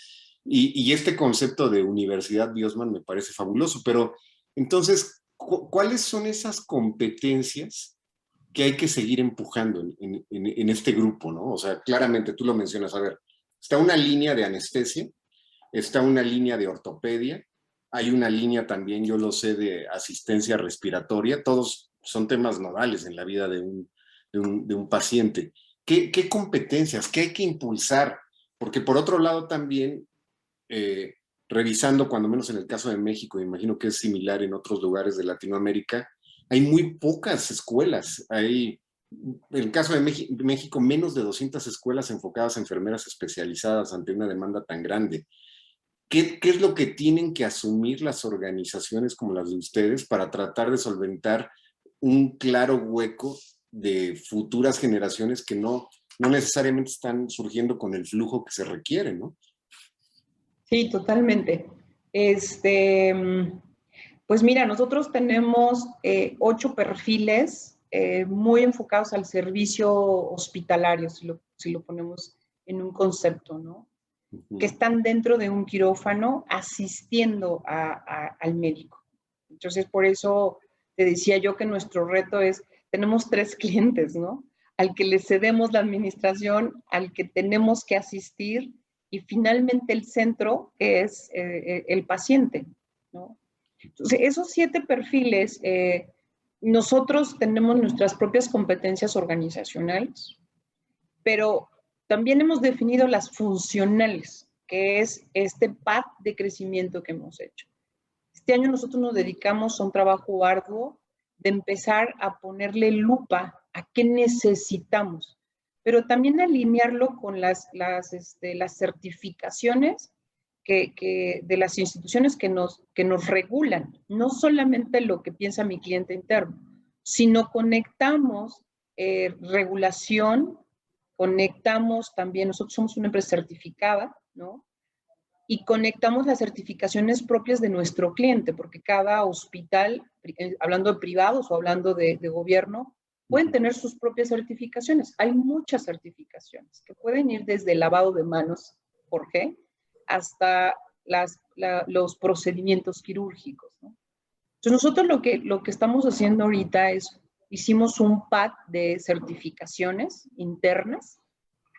Y este concepto de Universidad Biosman me parece fabuloso, pero entonces, ¿cuáles son esas competencias que hay que seguir empujando en este grupo, ¿no? O sea, claramente tú lo mencionas, a ver, está una línea de anestesia, está una línea de ortopedia, hay una línea también, yo lo sé, de asistencia respiratoria, todos son temas nodales en la vida de un paciente. ¿Qué competencias? ¿Qué hay que impulsar? Porque por otro lado también, eh, revisando, cuando menos en el caso de México, imagino que es similar en otros lugares de Latinoamérica, hay muy pocas escuelas. Hay, en el caso de México, menos de 200 escuelas enfocadas a enfermeras especializadas ante una demanda tan grande. ¿Qué es lo que tienen que asumir las organizaciones como las de ustedes para tratar de solventar un claro hueco de futuras generaciones que no necesariamente están surgiendo con el flujo que se requiere, ¿no? Sí, totalmente. Este, pues mira, nosotros tenemos 8 perfiles muy enfocados al servicio hospitalario, si lo ponemos en un concepto, ¿no? Que están dentro de un quirófano asistiendo al médico. Entonces, por eso te decía yo que nuestro reto es, tenemos 3 clientes, ¿no? Al que le cedemos la administración, al que tenemos que asistir y finalmente el centro, que es el paciente, ¿no? Entonces, esos 7 perfiles, nosotros tenemos nuestras propias competencias organizacionales, pero también hemos definido las funcionales, que es este path de crecimiento que hemos hecho. Este año nosotros nos dedicamos a un trabajo arduo de empezar a ponerle lupa a qué necesitamos, pero también alinearlo con las certificaciones de las instituciones que nos regulan, no solamente lo que piensa mi cliente interno, sino conectamos regulación, conectamos también, nosotros somos una empresa certificada, ¿no? Y conectamos las certificaciones propias de nuestro cliente, porque cada hospital, hablando de privados o hablando de gobierno, pueden tener sus propias certificaciones. Hay muchas certificaciones que pueden ir desde el lavado de manos, Jorge, hasta los procedimientos quirúrgicos, ¿no? Entonces nosotros lo que estamos haciendo ahorita es, hicimos un pack de certificaciones internas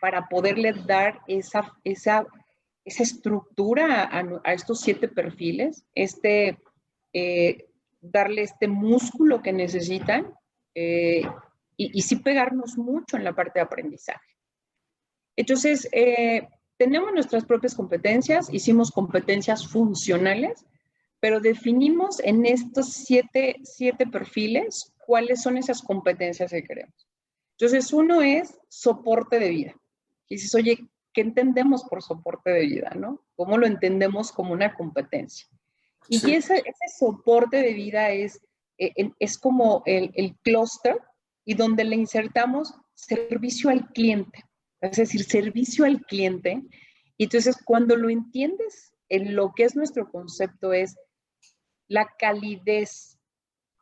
para poderle dar esa estructura a estos 7 perfiles, darle este músculo que necesitan y sí pegarnos mucho en la parte de aprendizaje. Entonces, tenemos nuestras propias competencias, hicimos competencias funcionales, pero definimos en estos 7 perfiles cuáles son esas competencias que queremos. Entonces, uno es soporte de vida. Y dices, oye, ¿qué entendemos por soporte de vida, no? ¿Cómo lo entendemos como una competencia? Y sí, ese soporte de vida es como el clúster y donde le insertamos servicio al cliente. Es decir, servicio al cliente. Y entonces, cuando lo entiendes en lo que es nuestro concepto, es la calidez,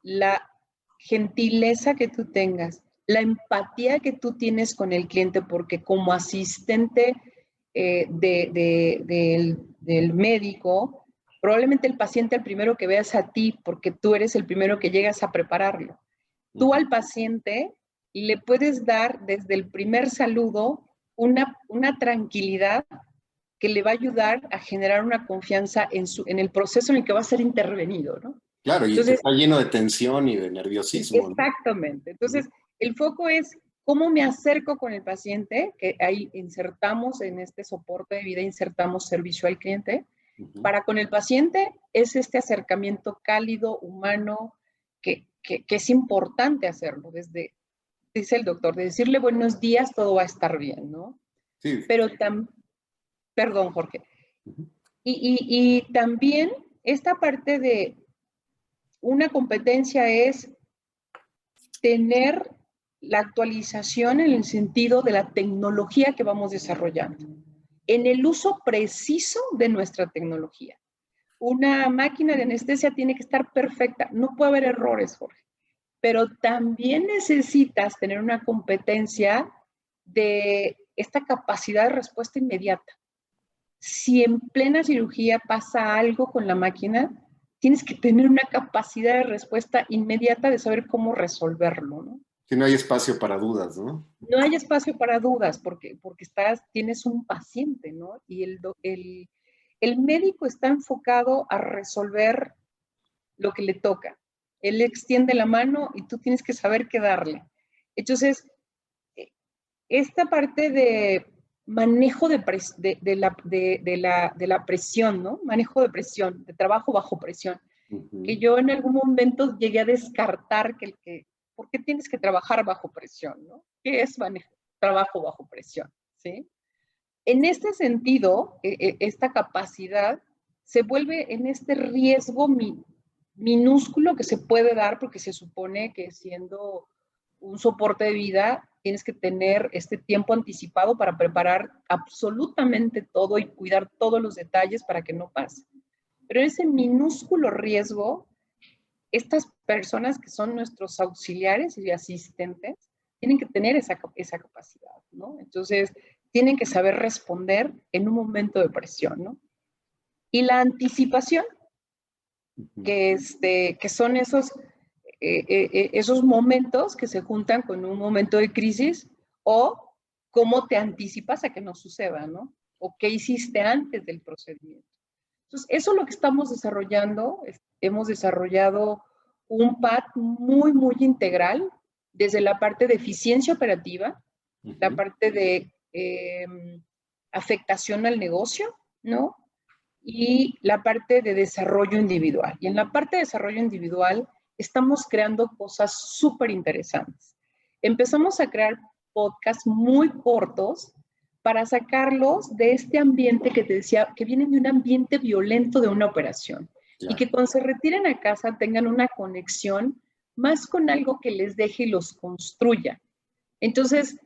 la gentileza que tú tengas, la empatía que tú tienes con el cliente, porque como asistente del médico, probablemente el paciente el primero que veas a ti, porque tú eres el primero que llegas a prepararlo. Tú al paciente le puedes dar desde el primer saludo una tranquilidad que le va a ayudar a generar una confianza en el proceso en el que va a ser intervenido, ¿no? Claro, y entonces, está lleno de tensión y de nerviosismo, exactamente. ¿No? Entonces, el foco es cómo me acerco con el paciente, que ahí insertamos en este soporte de vida, insertamos servicio al cliente. Para con el paciente es este acercamiento cálido, humano, que es importante hacerlo. Desde, dice el doctor, de decirle buenos días, todo va a estar bien, ¿no? Sí. Pero perdón, Jorge. Y también esta parte de una competencia es tener la actualización en el sentido de la tecnología que vamos desarrollando, en el uso preciso de nuestra tecnología. Una máquina de anestesia tiene que estar perfecta, no puede haber errores, Jorge, pero también necesitas tener una competencia de esta capacidad de respuesta inmediata. Si en plena cirugía pasa algo con la máquina, tienes que tener una capacidad de respuesta inmediata de saber cómo resolverlo, ¿no? Que no hay espacio para dudas, ¿no? No hay espacio para dudas porque tienes un paciente, ¿no? Y el médico está enfocado a resolver lo que le toca. Él extiende la mano y tú tienes que saber qué darle. Entonces, esta parte de manejo de la presión, ¿no? Manejo de presión, de trabajo bajo presión, que yo en algún momento llegué a descartar ¿por qué tienes que trabajar bajo presión, no? ¿Qué es trabajo bajo presión? ¿Sí? En este sentido, esta capacidad se vuelve en este riesgo minúsculo que se puede dar porque se supone que siendo un soporte de vida tienes que tener este tiempo anticipado para preparar absolutamente todo y cuidar todos los detalles para que no pase. Pero ese minúsculo riesgo, estas personas que son nuestros auxiliares y asistentes tienen que tener esa capacidad, ¿no? Entonces, tienen que saber responder en un momento de presión, ¿no? Y la anticipación, que son esos momentos que se juntan con un momento de crisis, o cómo te anticipas a que no suceda, ¿no? O qué hiciste antes del procedimiento. Entonces, eso es lo que estamos desarrollando. Hemos desarrollado un PAT muy, muy integral, desde la parte de eficiencia operativa, la parte de afectación al negocio, ¿no? Y la parte de desarrollo individual. Y en la parte de desarrollo individual estamos creando cosas súper interesantes. Empezamos a crear podcasts muy cortos para sacarlos de este ambiente que te decía, que vienen de un ambiente violento de una operación. Claro. Y que cuando se retiren a casa tengan una conexión más con algo que les deje y los construya. Entonces,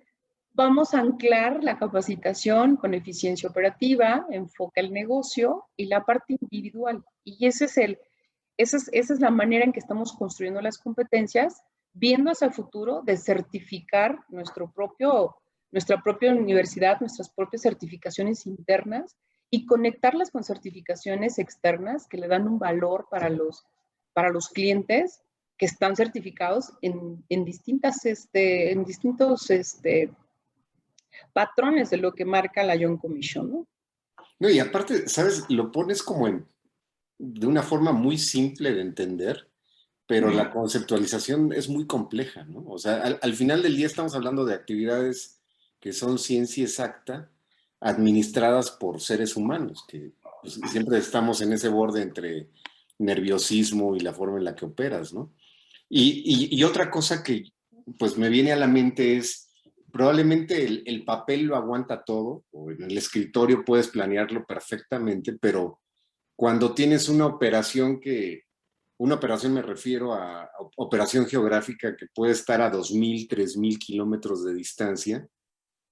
vamos a anclar la capacitación con eficiencia operativa, enfoque al negocio y la parte individual. Y esa es la manera en que estamos construyendo las competencias, viendo hacia el futuro de certificar nuestra propia universidad, nuestras propias certificaciones internas y conectarlas con certificaciones externas que le dan un valor para los clientes que están certificados en distintos patrones de lo que marca la Young Commission, ¿no? No, y aparte, ¿sabes? Lo pones como de una forma muy simple de entender, pero la conceptualización es muy compleja, ¿no? O sea, al final del día estamos hablando de actividades que son ciencia exacta, administradas por seres humanos, que pues, siempre estamos en ese borde entre nerviosismo y la forma en la que operas, ¿no? Y otra cosa que pues me viene a la mente es, probablemente el papel lo aguanta todo, o en el escritorio puedes planearlo perfectamente, pero cuando tienes una operación me refiero a operación geográfica que puede estar a 2,000, 3,000 kilómetros de distancia,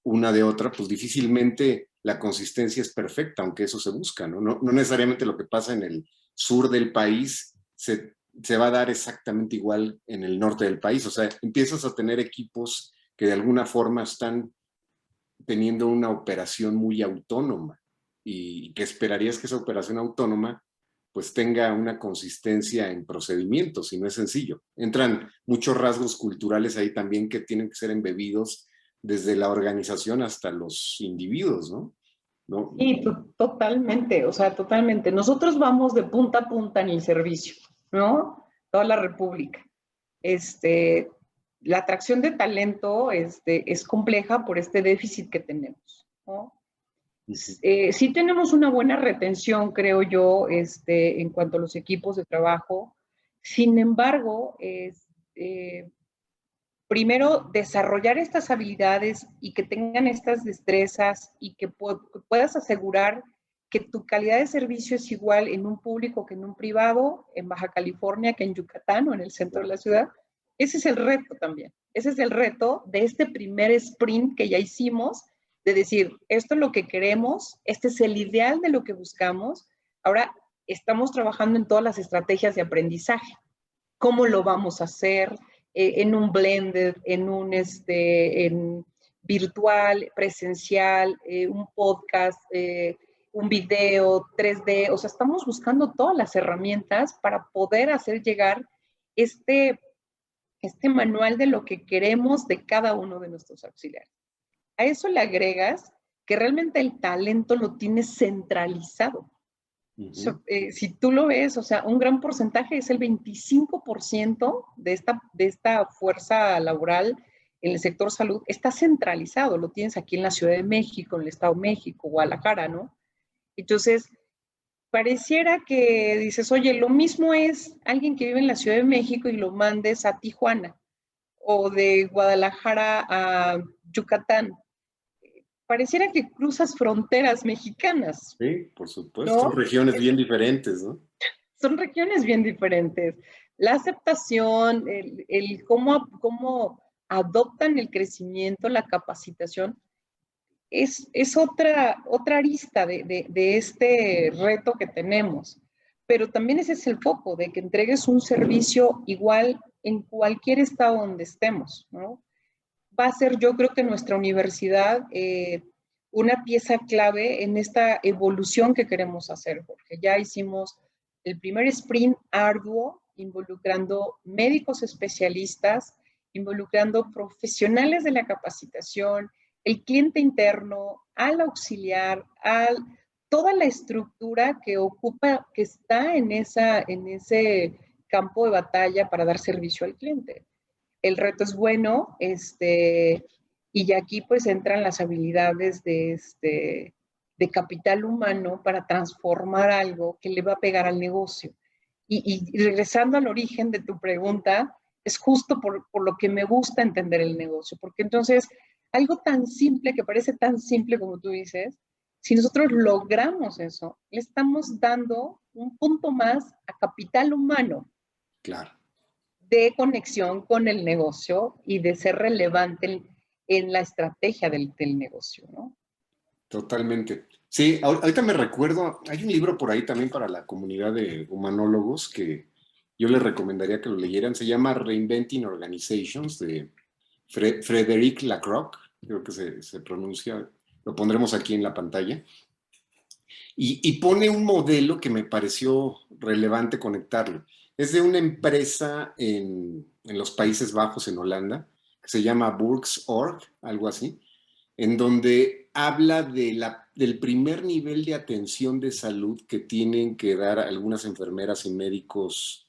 una de otra, pues difícilmente la consistencia es perfecta, aunque eso se busca, ¿no? No necesariamente lo que pasa en el sur del país se va a dar exactamente igual en el norte del país. O sea, empiezas a tener equipos que de alguna forma están teniendo una operación muy autónoma y que esperarías que esa operación autónoma pues tenga una consistencia en procedimientos y no es sencillo. Entran muchos rasgos culturales ahí también que tienen que ser embebidos desde la organización hasta los individuos, ¿no? ¿No? Sí, totalmente, o sea, totalmente. Nosotros vamos de punta a punta en el servicio, ¿no? Toda la República. La atracción de talento es compleja por este déficit que tenemos, ¿no? Sí tenemos una buena retención, creo yo, en cuanto a los equipos de trabajo. Sin embargo, primero desarrollar estas habilidades y que tengan estas destrezas y que puedas asegurar que tu calidad de servicio es igual en un público que en un privado, en Baja California que en Yucatán o en el centro de la ciudad. Ese es el reto también. Ese es el reto de este primer sprint que ya hicimos, de decir, esto es lo que queremos, este es el ideal de lo que buscamos. Ahora estamos trabajando en todas las estrategias de aprendizaje. ¿Cómo lo vamos a hacer? En un blended, en virtual, presencial, un podcast, un video, 3D. O sea, estamos buscando todas las herramientas para poder hacer llegar este manual de lo que queremos de cada uno de nuestros auxiliares. A eso le agregas que realmente el talento lo tienes centralizado. Si tú lo ves, o sea, un gran porcentaje es el 25% de esta fuerza laboral en el sector salud está centralizado. Lo tienes aquí en la Ciudad de México, en el Estado de México, Guadalajara, ¿no? Entonces, pareciera que dices, oye, lo mismo es alguien que vive en la Ciudad de México y lo mandes a Tijuana o de Guadalajara a Yucatán. Pareciera que cruzas fronteras mexicanas. Sí, por supuesto. ¿No? Son regiones bien diferentes, ¿no? Son regiones bien diferentes. La aceptación, el cómo adoptan el crecimiento, la capacitación, es otra arista de este reto que tenemos. Pero también ese es el foco, de que entregues un servicio igual en cualquier estado donde estemos, ¿no? Va a ser, yo creo que nuestra universidad, una pieza clave en esta evolución que queremos hacer, porque ya hicimos el primer sprint arduo, involucrando médicos especialistas, involucrando profesionales de la capacitación, el cliente interno, al auxiliar, toda la estructura que ocupa, que está en ese campo de batalla para dar servicio al cliente. El reto es bueno, y aquí pues entran las habilidades de capital humano para transformar algo que le va a pegar al negocio. Y regresando al origen de tu pregunta, es justo por lo que me gusta entender el negocio, porque entonces algo tan simple, que parece tan simple como tú dices, si nosotros logramos eso, le estamos dando un punto más a capital humano. Claro. De conexión con el negocio y de ser relevante en la estrategia del negocio, ¿no? Totalmente. Sí, ahorita me recuerdo, hay un libro por ahí también para la comunidad de humanólogos que yo les recomendaría que lo leyeran. Se llama Reinventing Organizations de Frédéric Lacroix, creo que se pronuncia, lo pondremos aquí en la pantalla. Y pone un modelo que me pareció relevante conectarlo. Es de una empresa en los Países Bajos, en Holanda, que se llama Burgsorg, algo así, en donde habla del primer nivel de atención de salud que tienen que dar algunas enfermeras y médicos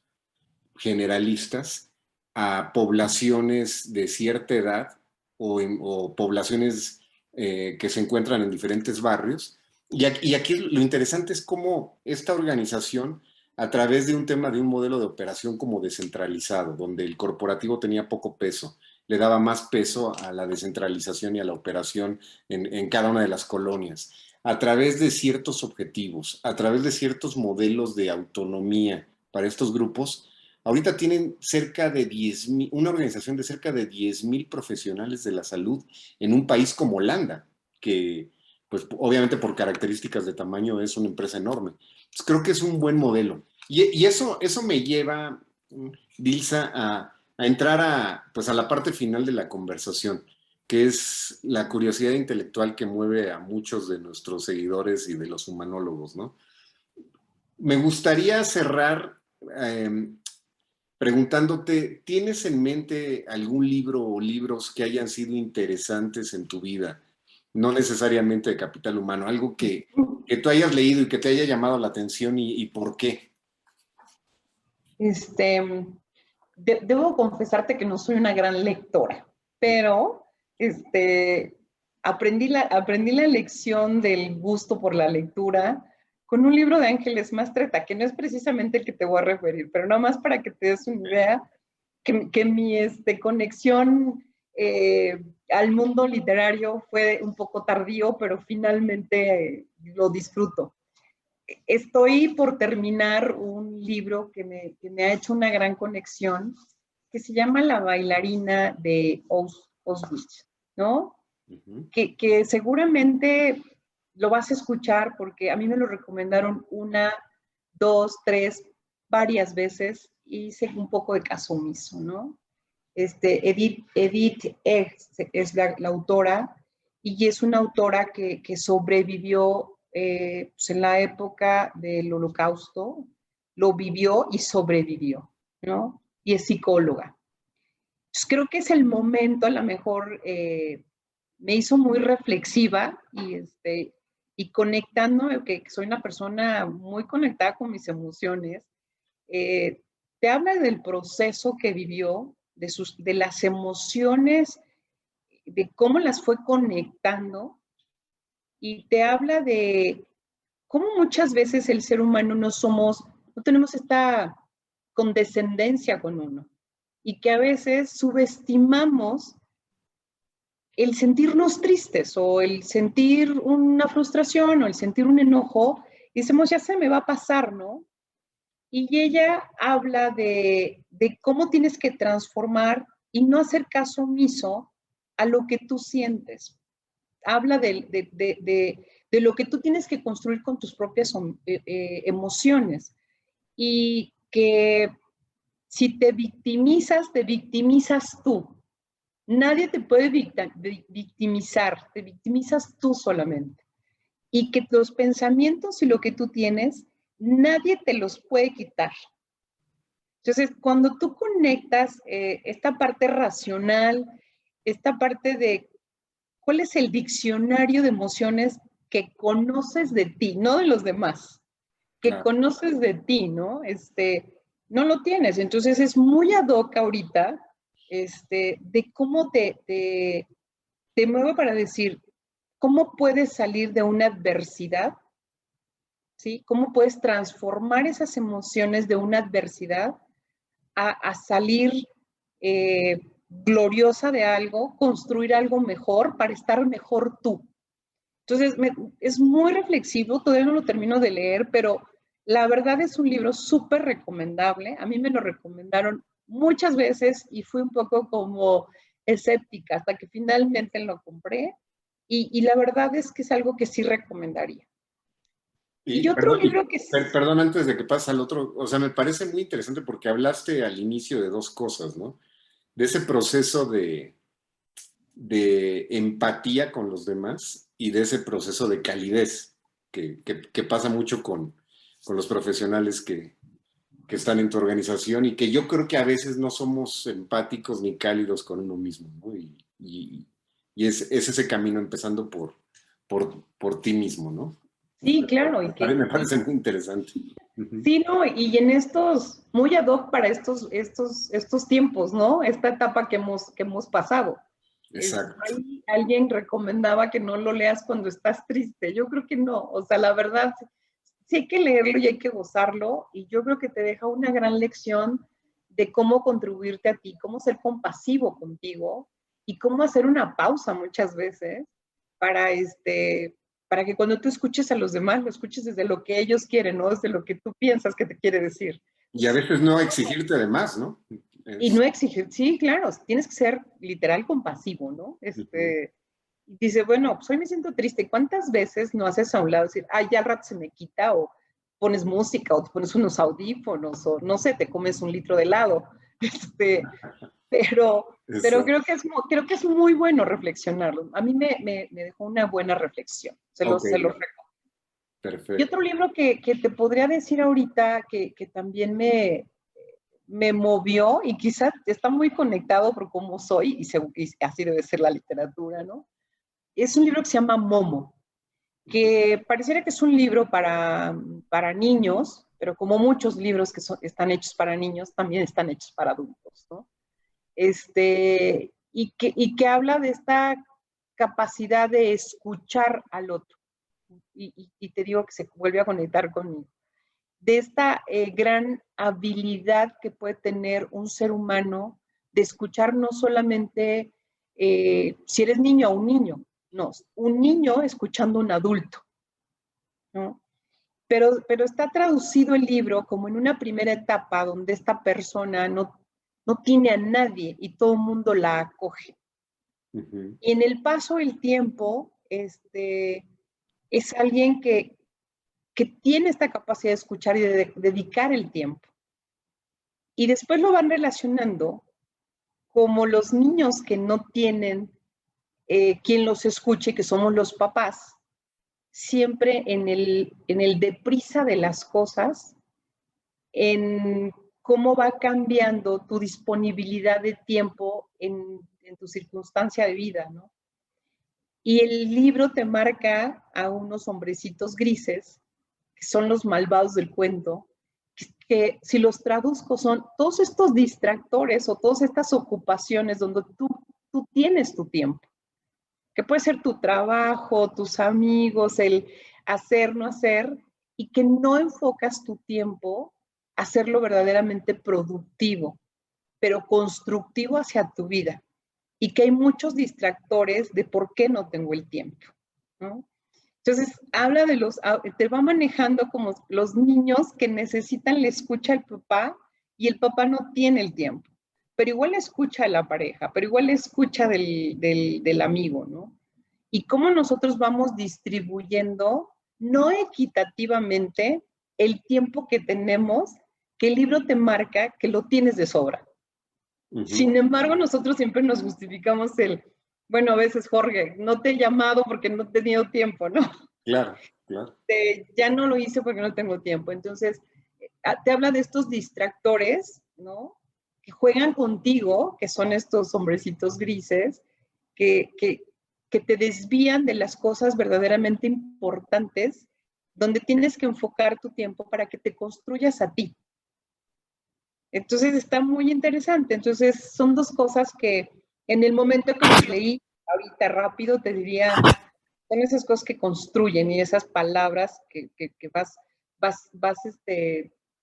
generalistas a poblaciones de cierta edad o poblaciones que se encuentran en diferentes barrios. Y aquí lo interesante es cómo esta organización, a través de un tema de un modelo de operación como descentralizado, donde el corporativo tenía poco peso, le daba más peso a la descentralización y a la operación en cada una de las colonias, a través de ciertos objetivos, a través de ciertos modelos de autonomía para estos grupos. Ahorita tienen cerca de 10,000, una organización de cerca de 10,000 profesionales de la salud en un país como Holanda, que pues obviamente por características de tamaño es una empresa enorme. Entonces, creo que es un buen modelo. Y eso me lleva, Dilsa, a entrar pues a la parte final de la conversación, que es la curiosidad intelectual que mueve a muchos de nuestros seguidores y de los humanólogos, ¿no? Me gustaría cerrar preguntándote, ¿tienes en mente algún libro o libros que hayan sido interesantes en tu vida? No necesariamente de capital humano, algo que tú hayas leído y que te haya llamado la atención y por qué. Debo confesarte que no soy una gran lectora, pero aprendí la lección del gusto por la lectura con un libro de Ángeles Mastretta, que no es precisamente el que te voy a referir, pero nada más para que te des una idea que mi conexión al mundo literario fue un poco tardío, pero finalmente lo disfruto. estoy por terminar un libro que me ha hecho una gran conexión, que se llama La bailarina de Auschwitz, ¿no? Que seguramente lo vas a escuchar porque a mí me lo recomendaron una, dos, tres, varias veces y hice un poco de caso omiso, ¿no? Edith Egg es la autora y es una autora que sobrevivió pues en la época del Holocausto, lo vivió y sobrevivió, ¿no? Y es psicóloga. Entonces, creo que es el momento, a lo mejor me hizo muy reflexiva y conectando, que soy una persona muy conectada con mis emociones, te habla del proceso que vivió, de las emociones, de cómo las fue conectando, y te habla de cómo muchas veces el ser humano no tenemos esta condescendencia con uno, y que a veces subestimamos el sentirnos tristes o el sentir una frustración o el sentir un enojo, y decimos, ya se me va a pasar, ¿no? Y ella habla de cómo tienes que transformar y no hacer caso omiso a lo que tú sientes. Habla de lo que tú tienes que construir con tus propias emociones. Y que si te victimizas tú. Nadie te puede victimizar, te victimizas tú solamente. Y que los pensamientos y lo que tú tienes, nadie te los puede quitar. Entonces, cuando tú conectas esta parte racional, esta parte de cuál es el diccionario de emociones que conoces de ti, no de los demás, que conoces de ti, ¿no? No lo tienes. Entonces, es muy ad hoc ahorita de cómo te mueve para decir, ¿cómo puedes salir de una adversidad? ¿Sí? ¿Cómo puedes transformar esas emociones de una adversidad a salir gloriosa de algo, construir algo mejor para estar mejor tú? Entonces, es muy reflexivo, todavía no lo termino de leer, pero la verdad es un libro súper recomendable. A mí me lo recomendaron muchas veces y fui un poco como escéptica hasta que finalmente lo compré, y la verdad es que es algo que sí recomendaría. Y otro libro que... Perdón, antes de que pase al otro, o sea, me parece muy interesante porque hablaste al inicio de dos cosas, ¿no? De ese proceso de empatía con los demás y de ese proceso de calidez que pasa mucho con los profesionales que están en tu organización y que yo creo que a veces no somos empáticos ni cálidos con uno mismo, ¿no? Y es ese camino empezando por ti mismo, ¿no? Sí, claro. Me parece muy interesante. Sí, no, y en estos, muy ad hoc para estos tiempos, ¿no? Esta etapa que hemos pasado. Exacto. Ahí alguien recomendaba que no lo leas cuando estás triste. Yo creo que no. O sea, la verdad, sí hay que leerlo y hay que gozarlo. Y yo creo que te deja una gran lección de cómo contribuirte a ti, cómo ser compasivo contigo y cómo hacer una pausa muchas veces para para que cuando tú escuches a los demás, lo escuches desde lo que ellos quieren, no desde lo que tú piensas que te quiere decir. Y a veces no exigirte de más, ¿no? Y no exigir, sí, claro, tienes que ser literal compasivo, ¿no? Dice, bueno, pues hoy me siento triste. ¿Cuántas veces no haces a un lado decir, ay, ya al rato se me quita, o pones música, o te pones unos audífonos, o no sé, te comes un litro de helado? Pero creo que es muy bueno reflexionarlo. A mí me dejó una buena reflexión. Se los recomiendo. Perfecto. Y otro libro que te podría decir ahorita que también me movió, y quizás está muy conectado por cómo soy, y así debe ser la literatura, ¿no? Es un libro que se llama Momo, que pareciera que es un libro para niños, pero como muchos libros que están hechos para niños, también están hechos para adultos, ¿no? Y que habla de esta capacidad de escuchar al otro. Y te digo que se vuelve a conectar conmigo. De esta gran habilidad que puede tener un ser humano de escuchar no solamente si eres niño o un niño, no, un niño escuchando a un adulto, ¿no? pero está traducido el libro como en una primera etapa donde esta persona no tiene a nadie y todo el mundo la acoge. Y en el paso del tiempo, es alguien que tiene esta capacidad de escuchar y de dedicar el tiempo. Y después lo van relacionando como los niños que no tienen quien los escuche, que somos los papás, siempre en el deprisa de las cosas, en cómo va cambiando tu disponibilidad de tiempo en tu circunstancia de vida, ¿no? Y el libro te marca a unos hombrecitos grises, que son los malvados del cuento, que si los traduzco son todos estos distractores o todas estas ocupaciones donde tú tienes tu tiempo, que puede ser tu trabajo, tus amigos, el hacer, no hacer, y que no enfocas tu tiempo a hacerlo verdaderamente productivo, pero constructivo hacia tu vida. Y que hay muchos distractores de por qué no tengo el tiempo, ¿no? Entonces, habla de te va manejando como los niños que necesitan la escucha al papá y el papá no tiene el tiempo, pero igual escucha a la pareja, pero igual escucha del amigo, ¿no? Y cómo nosotros vamos distribuyendo, no equitativamente, el tiempo que tenemos, que el libro te marca que lo tienes de sobra. Sin embargo, nosotros siempre nos justificamos bueno, a veces, Jorge, no te he llamado porque no he tenido tiempo, ¿no? Claro, claro. Ya no lo hice porque no tengo tiempo. Entonces, te habla de estos distractores, ¿no? Que juegan contigo, que son estos hombrecitos grises, que te desvían de las cosas verdaderamente importantes, donde tienes que enfocar tu tiempo para que te construyas a ti. Entonces está muy interesante. Entonces son dos cosas que en el momento que los leí, ahorita rápido te diría, son esas cosas que construyen y esas palabras que vas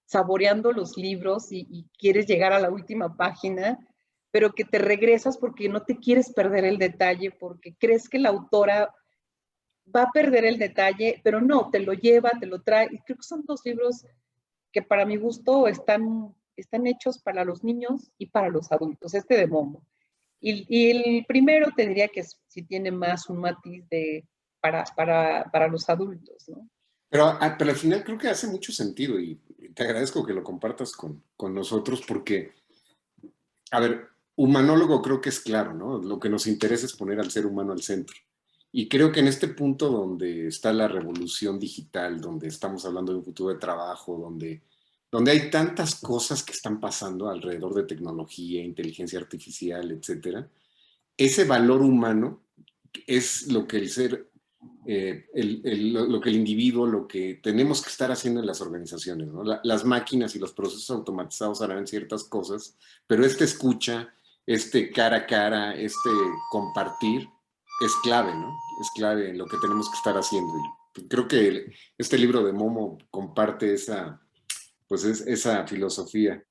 saboreando los libros y quieres llegar a la última página, pero que te regresas porque no te quieres perder el detalle, porque crees que la autora va a perder el detalle, pero no, te lo lleva, te lo trae. Y creo que son dos libros que para mi gusto están hechos para los niños y para los adultos, de Momo. Y el primero te diría que sí tiene más un matiz para los adultos, ¿no? Pero al final creo que hace mucho sentido y te agradezco que lo compartas con nosotros porque, a ver, humanólogo creo que es claro, ¿no? Lo que nos interesa es poner al ser humano al centro. Y creo que en este punto donde está la revolución digital, donde estamos hablando de un futuro de trabajo, donde hay tantas cosas que están pasando alrededor de tecnología, inteligencia artificial, etcétera, ese valor humano es lo que el ser, lo que el individuo, lo que tenemos que estar haciendo en las organizaciones, ¿no? Las máquinas y los procesos automatizados harán ciertas cosas, pero escucha, cara a cara, compartir, es clave, ¿no? Es clave en lo que tenemos que estar haciendo. Y creo que este libro de Momo comparte esa filosofía.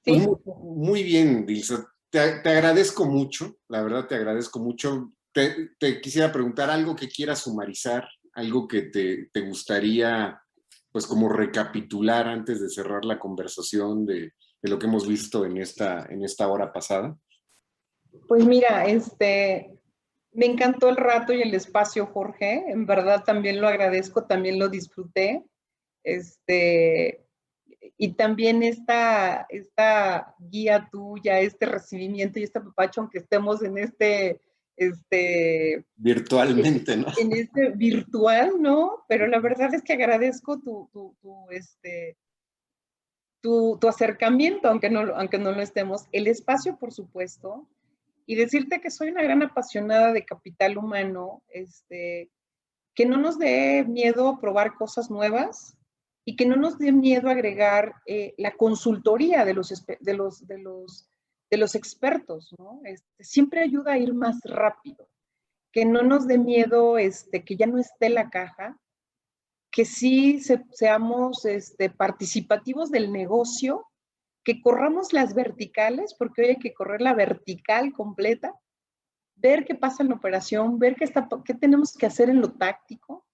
Pues Sí. muy bien, Dilsa. Te agradezco mucho, la verdad te agradezco mucho. Te quisiera preguntar algo que quieras sumarizar, algo que te gustaría, pues como recapitular antes de cerrar la conversación de lo que hemos visto en esta hora pasada. Pues mira, me encantó el rato y el espacio, Jorge. En verdad también lo agradezco, también lo disfruté. Y también esta guía tuya, este recibimiento y este papacho, aunque estemos en Virtualmente, ¿no? en este virtual, ¿no? Pero la verdad es que agradezco tu acercamiento, aunque no lo estemos. El espacio, por supuesto. Y decirte que soy una gran apasionada de capital humano, que no nos dé miedo probar cosas nuevas y que no nos dé miedo agregar la consultoría de los expertos, ¿no? Siempre ayuda a ir más rápido, que no nos dé miedo que ya no esté la caja, que sí seamos participativos del negocio, que corramos las verticales, porque hoy hay que correr la vertical completa, ver qué pasa en la operación, ver qué tenemos que hacer en lo táctico,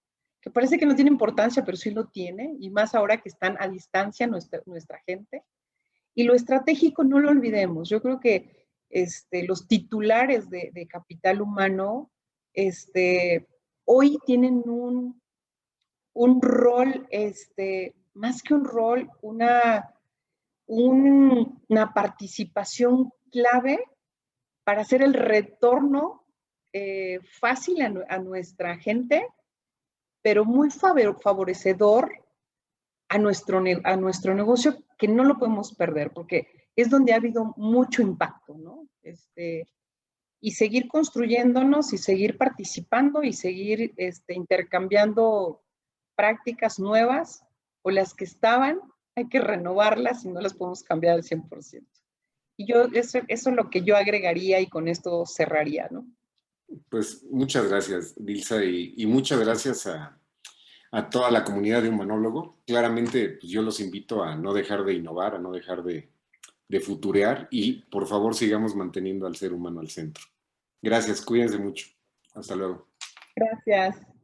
que parece que no tiene importancia, pero sí lo tiene, y más ahora que están a distancia nuestra gente. Y lo estratégico no lo olvidemos. Yo creo que los titulares de capital humano hoy tienen un rol, más que un rol, una participación clave para hacer el retorno fácil a nuestra gente, pero muy favorecedor a nuestro negocio, que no lo podemos perder, porque es donde ha habido mucho impacto, ¿no? Y seguir construyéndonos y seguir participando y seguir intercambiando prácticas nuevas, o las que estaban, hay que renovarlas y no las podemos cambiar al 100%. Y eso es lo que yo agregaría, y con esto cerraría, ¿no? Pues muchas gracias, Dilsa, y muchas gracias a toda la comunidad de Humanólogo. Claramente, pues yo los invito a no dejar de innovar, a no dejar de futurear, y por favor sigamos manteniendo al ser humano al centro. Gracias, cuídense mucho. Hasta luego. Gracias.